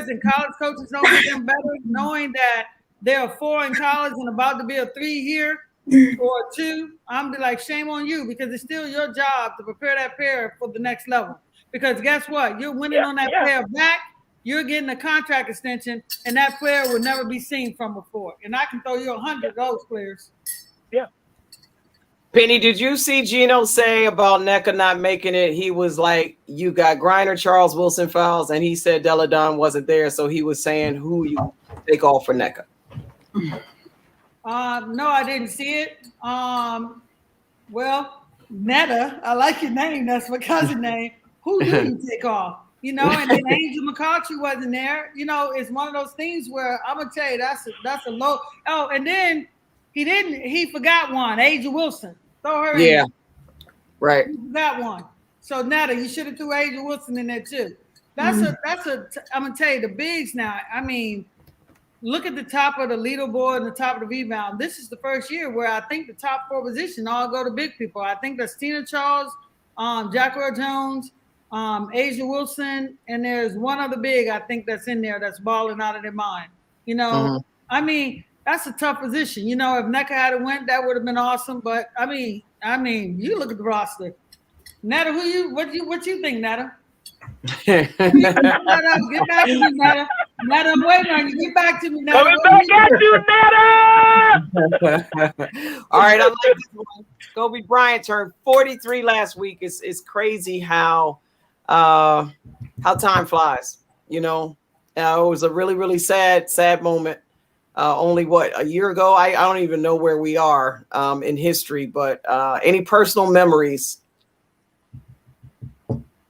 and college coaches don't get them better, knowing that there are 4 in college and about to be a 3 here or 2, I'm be like, shame on you, because it's still your job to prepare that player for the next level. Because guess what? You're winning on that player back. You're getting a contract extension, and that player will never be seen from before. And I can throw you 100 of those players. Yeah. Penny, did you see Gino say about NECA not making it? He was like, you got Griner, Charles Wilson fouls, and he said Deladon wasn't there, so he was saying who you take off for NECA. No, I didn't see it. Well, Netta, I like your name. That's my cousin name. Who do you take off? you know, and then Angel McCoughtry wasn't there. You know, it's one of those things where I'm gonna tell you that's a low. Oh, and then he forgot one, Asia Wilson. Throw her in. Yeah. Right. He forgot one. So Netta, you should have threw Asia Wilson in there too. I'm gonna tell you the bigs now. I mean, look at the top of the leaderboard and the top of the rebound. This is the first year where I think the top 4 position all go to big people. I think that's Tina Charles, Jacqueline Jones, Asia Wilson, and there's one other big I think that's in there that's balling out of their mind. You know, I mean, that's a tough position. You know, if NECA had went, that would have been awesome. But I mean, you look at the roster. Netta, what you think, Netta? Get back to me, Netta. Netta, I'm waiting on you. Get back to me, Netta. Coming back at you, Netta. All right, I like this one. Kobe Bryant turned 43 last week. It's crazy how time flies. You know, it was a really, really sad moment. Only a year ago? I don't even know where we are in history, but any personal memories?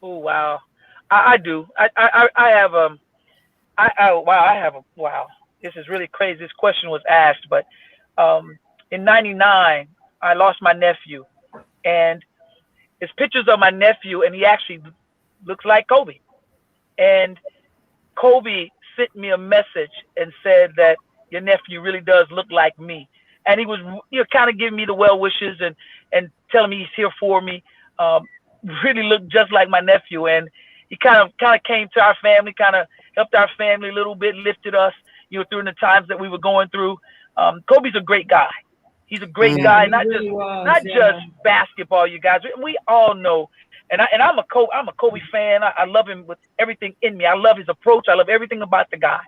Oh, wow. I do. I have wow. This is really crazy. This question was asked, but in '99, I lost my nephew, and it's pictures of my nephew, and he actually looks like Kobe. And Kobe sent me a message and said that your nephew really does look like me. And he was, kind of giving me the well wishes and telling me he's here for me. Really looked just like my nephew. And he kind of came to our family, kind of helped our family a little bit, lifted us, through the times that we were going through. Kobe's a great guy. He's a great guy, not just basketball, you guys. We all know. And I'm a Kobe fan. I love him with everything in me. I love his approach. I love everything about the guy.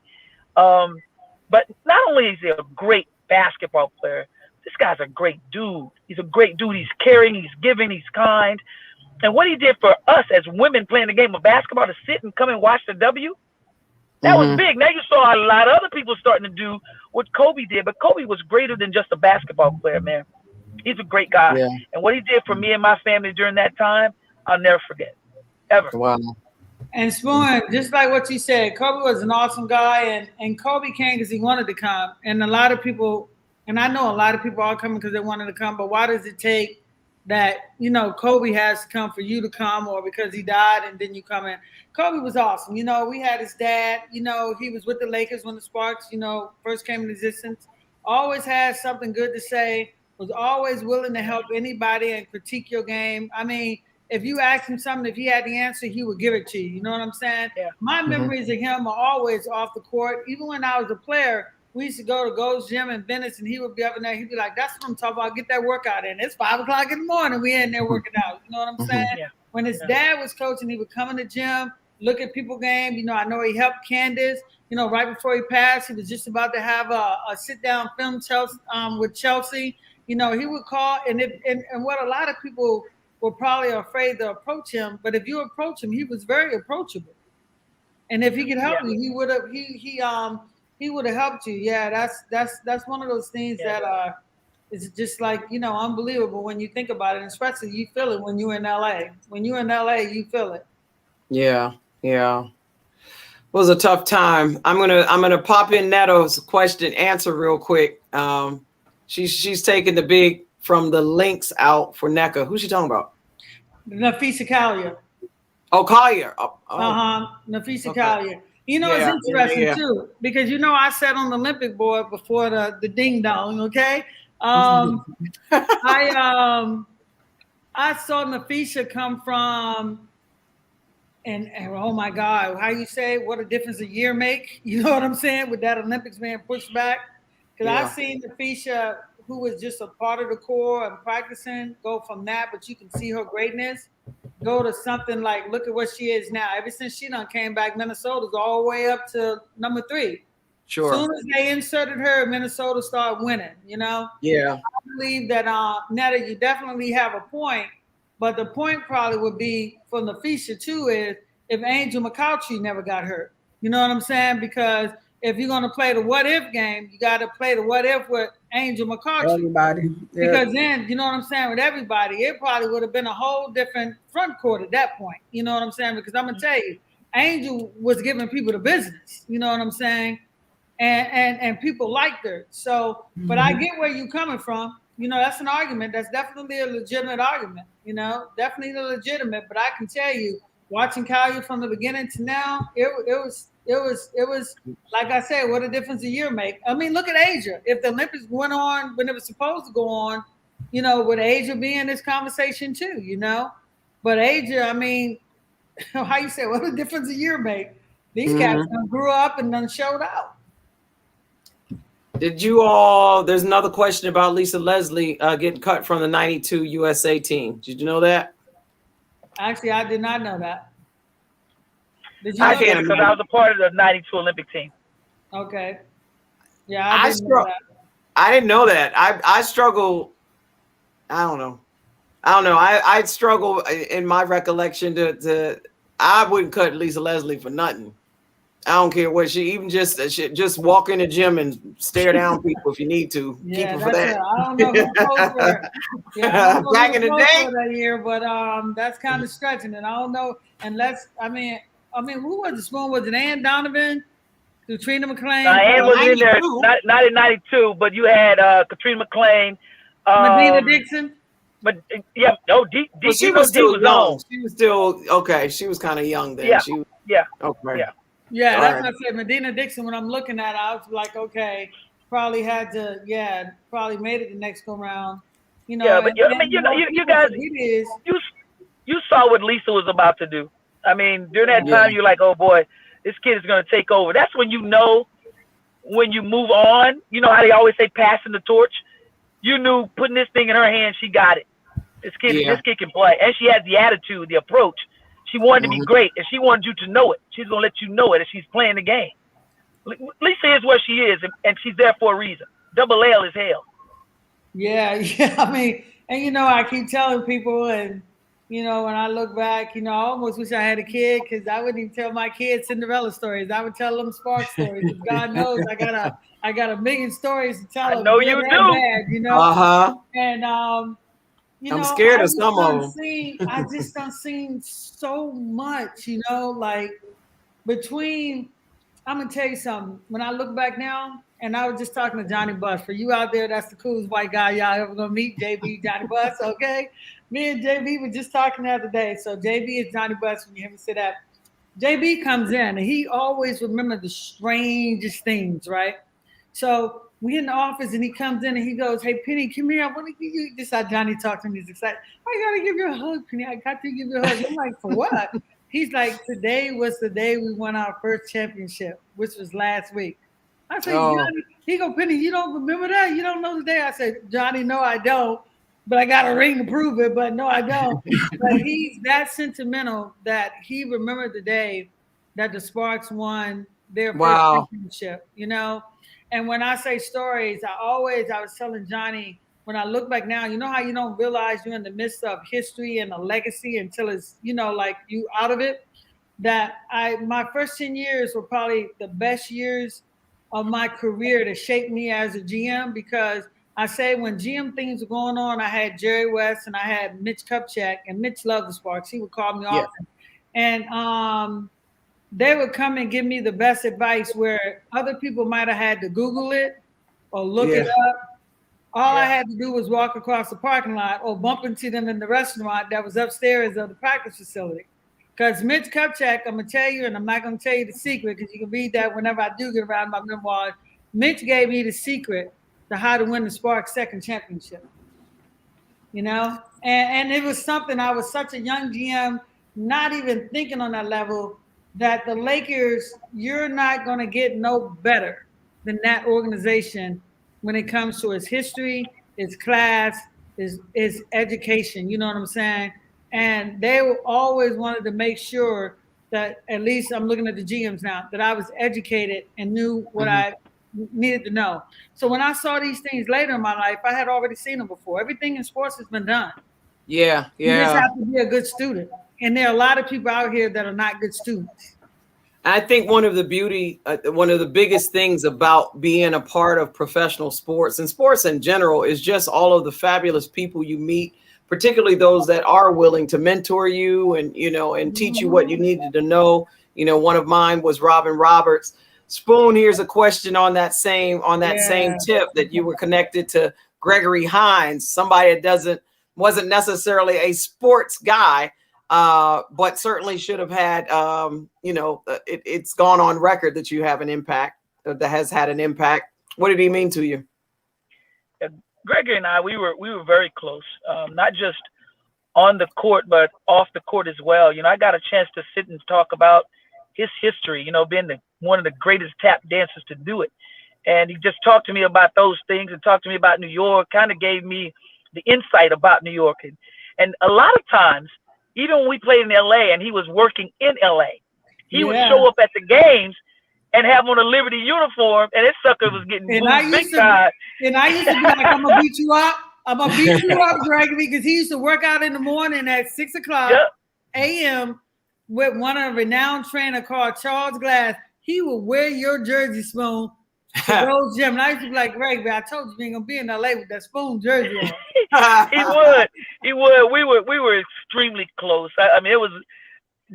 But not only is he a great basketball player, this guy's a great dude. He's a great dude. He's caring, he's giving, he's kind. And what he did for us as women playing the game of basketball to sit and come and watch the W, that was big. Now you saw a lot of other people starting to do what Kobe did, but Kobe was greater than just a basketball player, man. He's a great guy. Yeah. And what he did for me and my family during that time, I'll never forget, ever. Wow. And Spoon, just like what you said, Kobe was an awesome guy, and Kobe came because he wanted to come. And a lot of people, and I know a lot of people are coming because they wanted to come, but why does it take that, Kobe has to come for you to come, or because he died and then you come in? Kobe was awesome. We had his dad, he was with the Lakers when the Sparks, first came in existence. Always had something good to say, was always willing to help anybody and critique your game. I mean, if you asked him something, if he had the answer, he would give it to you. You know what I'm saying? Yeah. My memories of him are always off the court. Even when I was a player, we used to go to Gold's Gym in Venice, and he would be up in there. He'd be like, "That's what I'm talking about. Get that workout in. It's 5 o'clock in the morning. We in there working out." You know what I'm saying? Yeah. When his dad was coaching, he would come in the gym, look at people game. I know he helped Candace. Right before he passed, he was just about to have a sit-down film with Chelsea. He would call, and what a lot of people were probably afraid to approach him, but if you approach him, he was very approachable. And if he could help you, he would have. He would have helped you. Yeah, that's one of those things that is just like, unbelievable when you think about it. And especially you feel it when you're in LA. When you're in LA, you feel it. Yeah. It was a tough time. I'm gonna pop in Neto's answer real quick. She's taking the big from the links out for NECA. Who's she talking about? Nafisa Collier. Oh, Collier. Nafisa Collier. It's interesting too, because I sat on the Olympic board before the ding dong. Okay, I saw Nafisa come from, and oh my God, how you say what a difference a year make? You know what I'm saying, with that Olympics being pushed back? Because I seen Nafisa, who was just a part of the core and practicing, go from that, but you can see her greatness, go to something like, look at what she is now. Ever since she done came back, Minnesota's all the way up to number 3. Sure. As soon as they inserted her, Minnesota started winning, Yeah. I believe that, Netta, you definitely have a point, but the point probably would be for Nafisa too is if Angel McCoughtry never got hurt. You know what I'm saying? Because if you're going to play the what-if game, you got to play the what-if with Angel McCoughtry. Everybody. Yeah. Because then, you know what I'm saying, with everybody, it probably would have been a whole different front court at that point. You know what I'm saying? Because I'm going to tell you, Angel was giving people the business. You know what I'm saying? And people liked her. So, but I get where you're coming from. You know, that's an argument. That's definitely a legitimate argument. You know, definitely legitimate. But I can tell you, watching Kaya from the beginning to now, it was like I said, what a difference a year make. I mean, look at Asia. If the Olympics went on when it was supposed to go on, you know, would Asia be in this conversation too? You know, but Asia, I mean, how you say, what a difference a year make. These cats grew up and done showed out. Did you all? There's another question about Lisa Leslie getting cut from the '92 USA team. Did you know that? Actually, I did not know that. Did you? I did because I was a part of the '92 Olympic team. Okay. Yeah, I didn't know that. I didn't know that. I struggle. I don't know. I struggle in my recollection to. I wouldn't cut Lisa Leslie for nothing. I don't care what she even just walk in the gym and stare down people if you need to. Yeah, keep her for that. I don't know who posed for her. Yeah, back in the day that year, but that's kind of stretching it. I don't know unless I mean who was the spoon? Was it Ann Donovan, Katrina McClain? Ann was in there, not in '92, but you had Katrina McClain, Medina Dixon. But yeah, she was still young. She was still okay. She was kind of young then. Yeah. Okay. Yeah. Yeah, that's what I said. Medina Dixon, when I'm looking at it, I was like, okay, probably had to, probably made it the next go round. You know, yeah, but you guys, you saw what Lisa was about to do. I mean, during that time, you're like, oh boy, this kid is going to take over. That's when you know when you move on. You know how they always say passing the torch? You knew putting this thing in her hand, she got it. This kid can play. And she had the attitude, the approach. She wanted to be great, and she wanted you to know it. She's going to let you know it as she's playing the game. Lisa is what she is, and she's there for a reason. Double L is hell. Yeah. I mean, and, you know, I keep telling people, and, you know, when I look back, you know, I almost wish I had a kid because I wouldn't even tell my kids Cinderella stories. I would tell them Spark stories. God knows I got a million stories to tell them. I know you do. Bad, you know? And, you know, I'm scared of some of them. I just done seen so much, you know, like between, I'm going to tell you something. When I look back now, and I was just talking to Johnny Buss. For you out there, that's the coolest white guy y'all ever going to meet, JB, Johnny Buss, okay? Me and JB were just talking the other day. So JB is Johnny Buss when you hear me say that. JB comes in, and he always remembers the strangest things, right? So we in the office and he comes in and he goes, hey, Penny, come here. I want to give you this. How Johnny talked to me. He's excited. I got to give you a hug, Penny. I got to give you a hug. I'm like, for what? He's like, today was the day we won our first championship, which was last week. I said, Johnny, he go, Penny, you don't remember that? You don't know the day? I said, Johnny, no, I don't. But I got a ring to prove it. But no, I don't. But he's that sentimental that he remembered the day that the Sparks won their first championship, you know? And when I say stories, I was telling Johnny, when I look back now, you know how you don't realize you're in the midst of history and a legacy until it's, you know, like you out of it, that my first 10 years were probably the best years of my career to shape me as a GM, because I say when GM things were going on, I had Jerry West and I had Mitch Kupchak, and Mitch loved the Sparks. He would call me often. And they would come and give me the best advice where other people might have had to Google it or look it up. All I had to do was walk across the parking lot or bump into them in the restaurant that was upstairs of the practice facility. Because Mitch Kupchak, I'm going to tell you, and I'm not going to tell you the secret because you can read that whenever I do get around my memoirs. Mitch gave me the secret to how to win the Sparks' second championship. You know? And it was something, I was such a young GM, not even thinking on that level, that the Lakers, you're not going to get no better than that organization when it comes to its history, its class, its education. You know what I'm saying? And they always wanted to make sure that, at least I'm looking at the GMs now, that I was educated and knew what I needed to know. So when I saw these things later in my life, I had already seen them before. Everything in sports has been done. Yeah. You just have to be a good student. And there are a lot of people out here that are not good students. I think one of the biggest things about being a part of professional sports and sports in general is just all of the fabulous people you meet, particularly those that are willing to mentor you and, and teach you what you needed to know. One of mine was Robin Roberts. Spoon, here's a question on that same tip that you were connected to Gregory Hines, somebody that wasn't necessarily a sports guy, but certainly should have had, it's gone on record that you have an impact, that has had an impact. What did he mean to you? Gregory and I, we were very close, not just on the court, but off the court as well. I got a chance to sit and talk about his history, being one of the greatest tap dancers to do it. And he just talked to me about those things and talked to me about New York, kind of gave me the insight about New York. And a lot of times, even when we played in LA and he was working in LA, he would show up at the games and have on a Liberty uniform, and this sucker was getting big time. And I used to be like, I'm gonna beat you up. I'm gonna beat you up, Gregory, because he used to work out in the morning at 6 o'clock a.m. with one of a renowned trainer called Charles Glass. He would wear your jersey, Spoon, to those gym. And I used to be like, Gregory, I told you you ain't gonna be in LA with that Spoon jersey on. He would. We were extremely close. I mean, it was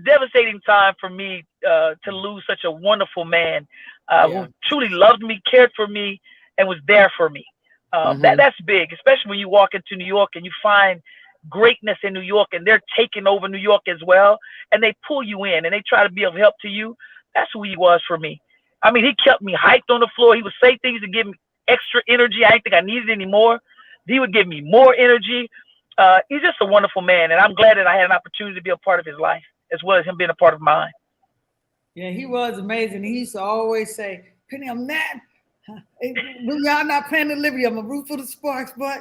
devastating time for me to lose such a wonderful man who truly loved me, cared for me, and was there for me. That's big, especially when you walk into New York and you find greatness in New York and they're taking over New York as well, and they pull you in and they try to be of help to you. That's who he was for me. I mean, he kept me hyped on the floor. He would say things to give me extra energy. I didn't think I needed any more. He would give me more energy. He's just a wonderful man, and I'm glad that I had an opportunity to be a part of his life, as well as him being a part of mine. Yeah, he was amazing. He used to always say, Penny, I'm not, when y'all not playing the Liberty, I'm a root for the Sparks, but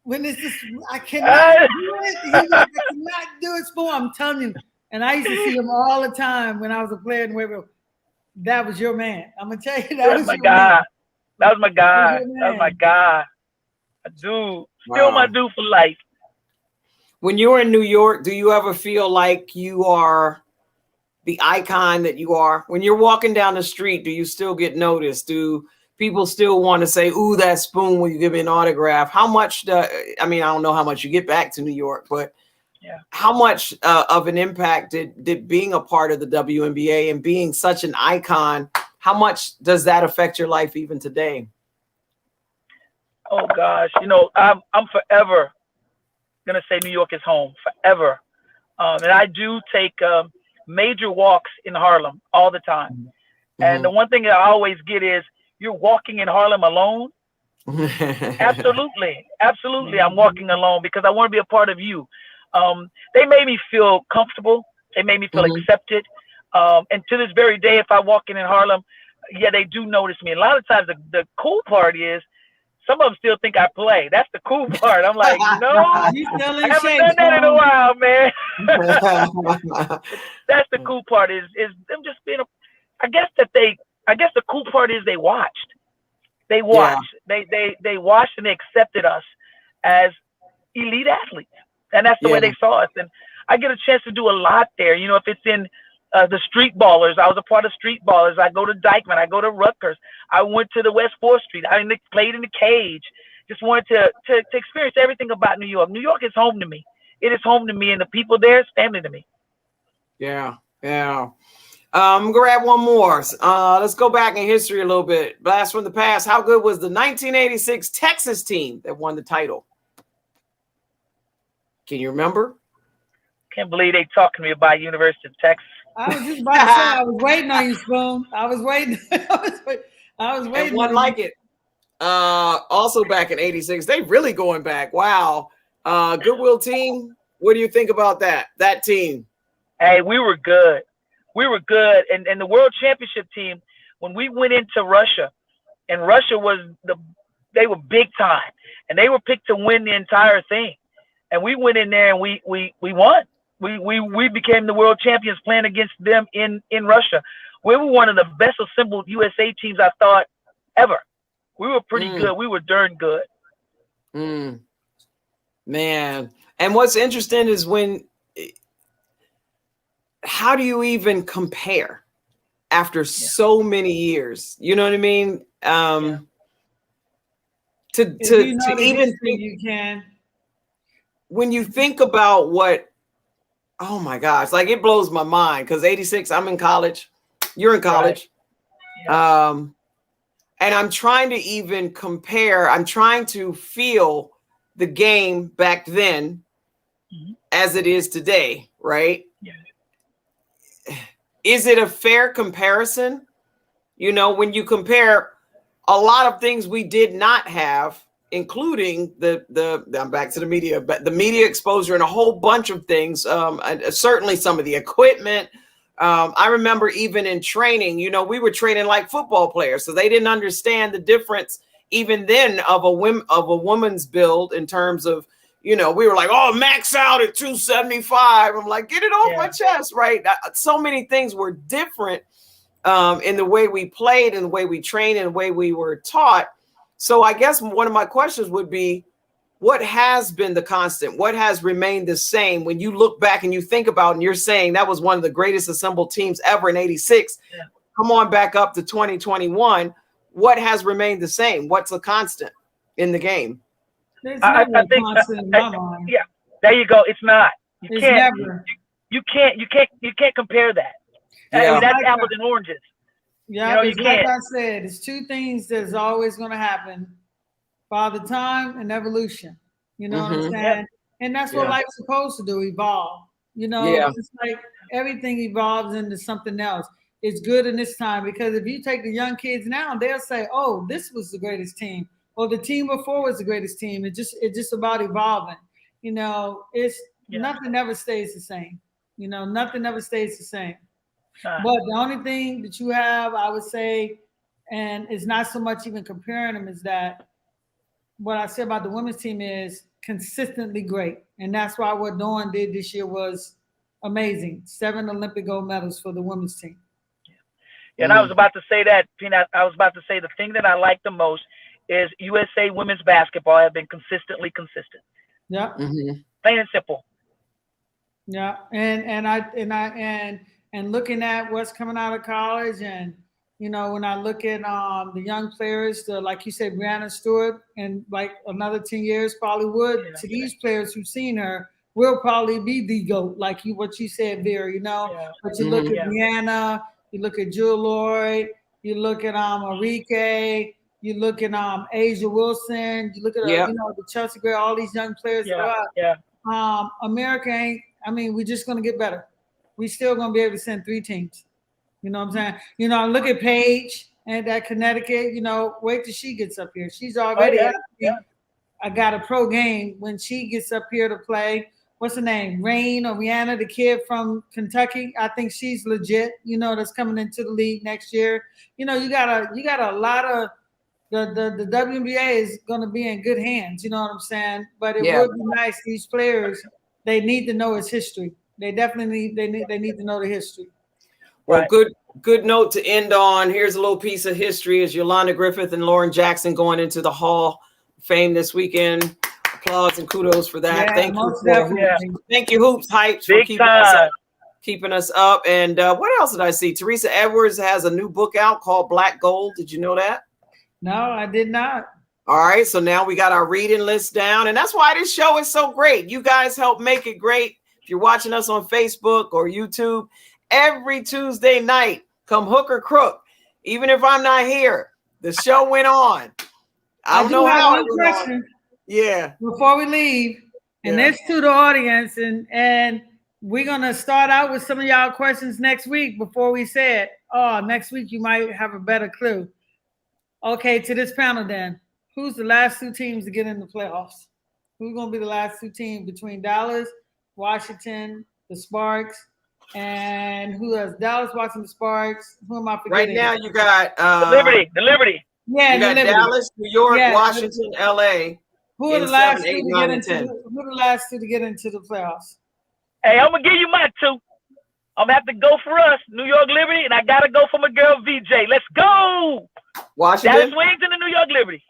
when it's just, I cannot do it. He was like, I cannot do it, Spoon. I'm telling you. And I used to see him all the time when I was a player in Webster. That was your man. I'm going to tell you, that was my guy. That was my guy. That was my guy. A dude. Still my dude for life. When you're in New York, do you ever feel like you are the icon that you are? When you're walking down the street, do you still get noticed? Do people still want to say, ooh, that Spoon, will you give me an autograph? How much, I don't know how much you get back to New York, but how much of an impact did being a part of the WNBA and being such an icon, how much does that affect your life even today? Oh, gosh. I'm forever going to say New York is home, forever. And I do take major walks in Harlem all the time. And the one thing that I always get is, you're walking in Harlem alone? Absolutely. Absolutely. I'm walking alone because I want to be a part of you. They made me feel comfortable. They made me feel accepted. And to this very day, if I walk in Harlem, they do notice me. And a lot of times the cool part is some of them still think I play. That's the cool part. I'm like, no, I haven't done that in a while, man. That's the cool part is them just being I guess the cool part is they watched. They watched. They watched and they accepted us as elite athletes. And that's the way they saw us. And I get a chance to do a lot there. If it's in the Street Ballers, I was a part of Street Ballers. I go to Dykeman. I go to Rutgers. I went to the West 4th Street. I played in the Cage. Just wanted to experience everything about New York. New York is home to me. It is home to me, and the people there is family to me. Yeah. Grab one more. Let's go back in history a little bit. Blast from the past. How good was the 1986 Texas team that won the title? Can you remember? Can't believe they talking to me about University of Texas. I was just about to say, I was waiting on you, Spoon. I was waiting. I was waiting. And one like it. Also back in 86. They really going back. Wow. Goodwill team. What do you think about that team? Hey, we were good. We were good. And the World Championship team, when we went into Russia, and Russia they were big time. And they were picked to win the entire thing. And we went in there and we won. We became the world champions playing against them in Russia. We were one of the best assembled USA teams I thought ever. We were pretty good. We were darn good. Man. And what's interesting is how do you even compare after so many years? You know what I mean? To even think you can. when you think about what, oh my gosh, like it blows my mind because 86, I'm in college, you're in college. Right. Yeah. And I'm trying to even compare, I'm trying to feel the game back then as it is today, right? Yeah. Is it a fair comparison? You know, when you compare a lot of things we did not have, including I'm back to the media, but the media exposure and a whole bunch of things, certainly some of the equipment. I remember even in training, you know, we were training like football players, so they didn't understand the difference even then of a woman's build in terms of, you know, we were like, oh, max out at 275. I'm like, get it off my chest, right? So many things were different in the way we played and the way we trained and the way we were taught. So I guess one of my questions would be, what has been the constant? What has remained the same when you look back and you think about, and you're saying that was one of the greatest assembled teams ever in 86. Yeah. Come on back up to 2021. What has remained the same? What's the constant in the game? I think yeah, there you go. It's not. You can't compare that. Yeah. I mean, that's like apples and oranges. Yeah, you know, like I said, it's two things that's always going to happen: Father Time and evolution. You know what I'm saying? Yep. And that's what life's supposed to do: evolve. You know, it's just like everything evolves into something else. It's good in this time because if you take the young kids now, they'll say, "Oh, this was the greatest team," or "The team before was the greatest team." It's just about evolving. You know, nothing ever stays the same. You know, nothing ever stays the same. But the only thing that you have, I would say, and it's not so much even comparing them, is that what I said about the women's team is consistently great. And that's why what Dawn did this year was amazing. 7 Olympic gold medals for the women's team. Yeah, and I was about to say that, Peanut. I was about to say the thing that I like the most is USA women's basketball have been consistently consistent. Yeah. Mm-hmm. Plain and simple. Yeah. And looking at what's coming out of college, and you know, when I look at the young players, like you said, Brianna Stewart, and like another 10 years probably would to these players who've seen her will probably be the GOAT, like what you said, Vera. You know, but you look at Brianna, you look at Jewel Lloyd, you look at Arike, you look at Asia Wilson, you look at you know, the Chelsea girl, all these young players. America ain't. I mean, we're just gonna get better. We still gonna be able to send 3 teams. You know what I'm saying? You know, look at Paige and that Connecticut. You know, wait till she gets up here. She's already I got a pro game when she gets up here to play. What's her name? Rain or Rihanna, the kid from Kentucky. I think she's legit. You know, that's coming into the league next year. You know, you got a lot of the WNBA is gonna be in good hands. You know what I'm saying? But it would be nice. These players, they need to know its history. They definitely need to know the history. Well, good note to end on. Here's a little piece of history: is Yolanda Griffith and Lauren Jackson going into the Hall of Fame this weekend. Applause and kudos for that. Yeah, thank you, Hoops Hypes, for keeping us up. And what else did I see? Teresa Edwards has a new book out called Black Gold. Did you know that? No, I did not. All right, so now we got our reading list down, and that's why this show is so great. You guys help make it great. If you're watching us on Facebook or YouTube, every Tuesday night, come hook or crook, even if I'm not here, the show went on. I don't know how it went on. Yeah. Before we leave, and this to the audience, and we're gonna start out with some of y'all questions next week. Before we say it, next week you might have a better clue. Okay, to this panel then, who's the last 2 teams to get in the playoffs? Who's gonna be the last 2 teams between Dallas, Washington, the Sparks, and who else? Dallas, Washington, the Sparks. Who am I forgetting? Right now, you got the Liberty. Yeah, you got Dallas, New York, Washington, LA. Who are the last 2 to get into? Who are the last 2 to get into the playoffs? Hey, I'm gonna give you my 2. I'm gonna have to go for us, New York Liberty, and I gotta go for my girl VJ. Let's go. Washington, Dallas Wings and the New York Liberty.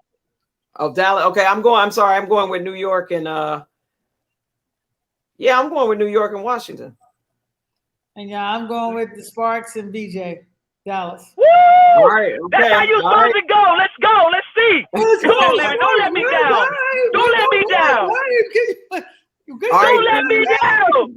Oh, Dallas. Okay, I'm going with New York and I'm going with New York and Washington. And I'm going with the Sparks and VJ, Dallas. Woo! All right, okay. That's how you're supposed to go. Let's go. Let's see. Come on, Larry. Don't let me down. Don't let me down. All right, let me know.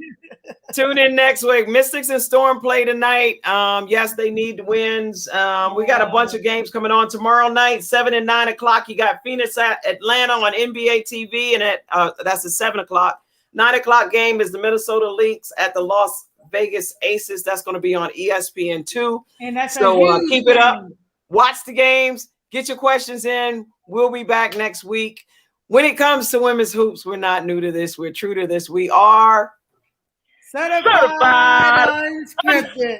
Tune in next week. Mystics and Storm play tonight. Yes, they need wins. We got a bunch of games coming on tomorrow night, 7 and 9 o'clock. You got Phoenix at Atlanta on NBA TV, and at that's at 7 o'clock. 9 o'clock game is the Minnesota Lynx at the Las Vegas Aces. That's going to be on ESPN2. And that's so keep it up. Watch the games. Get your questions in. We'll be back next week. When it comes to women's hoops, we're not new to this. We're true to this. We are certified unscripted.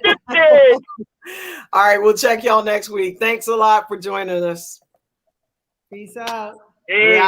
All right, we'll check y'all next week. Thanks a lot for joining us. Peace out. Yeah.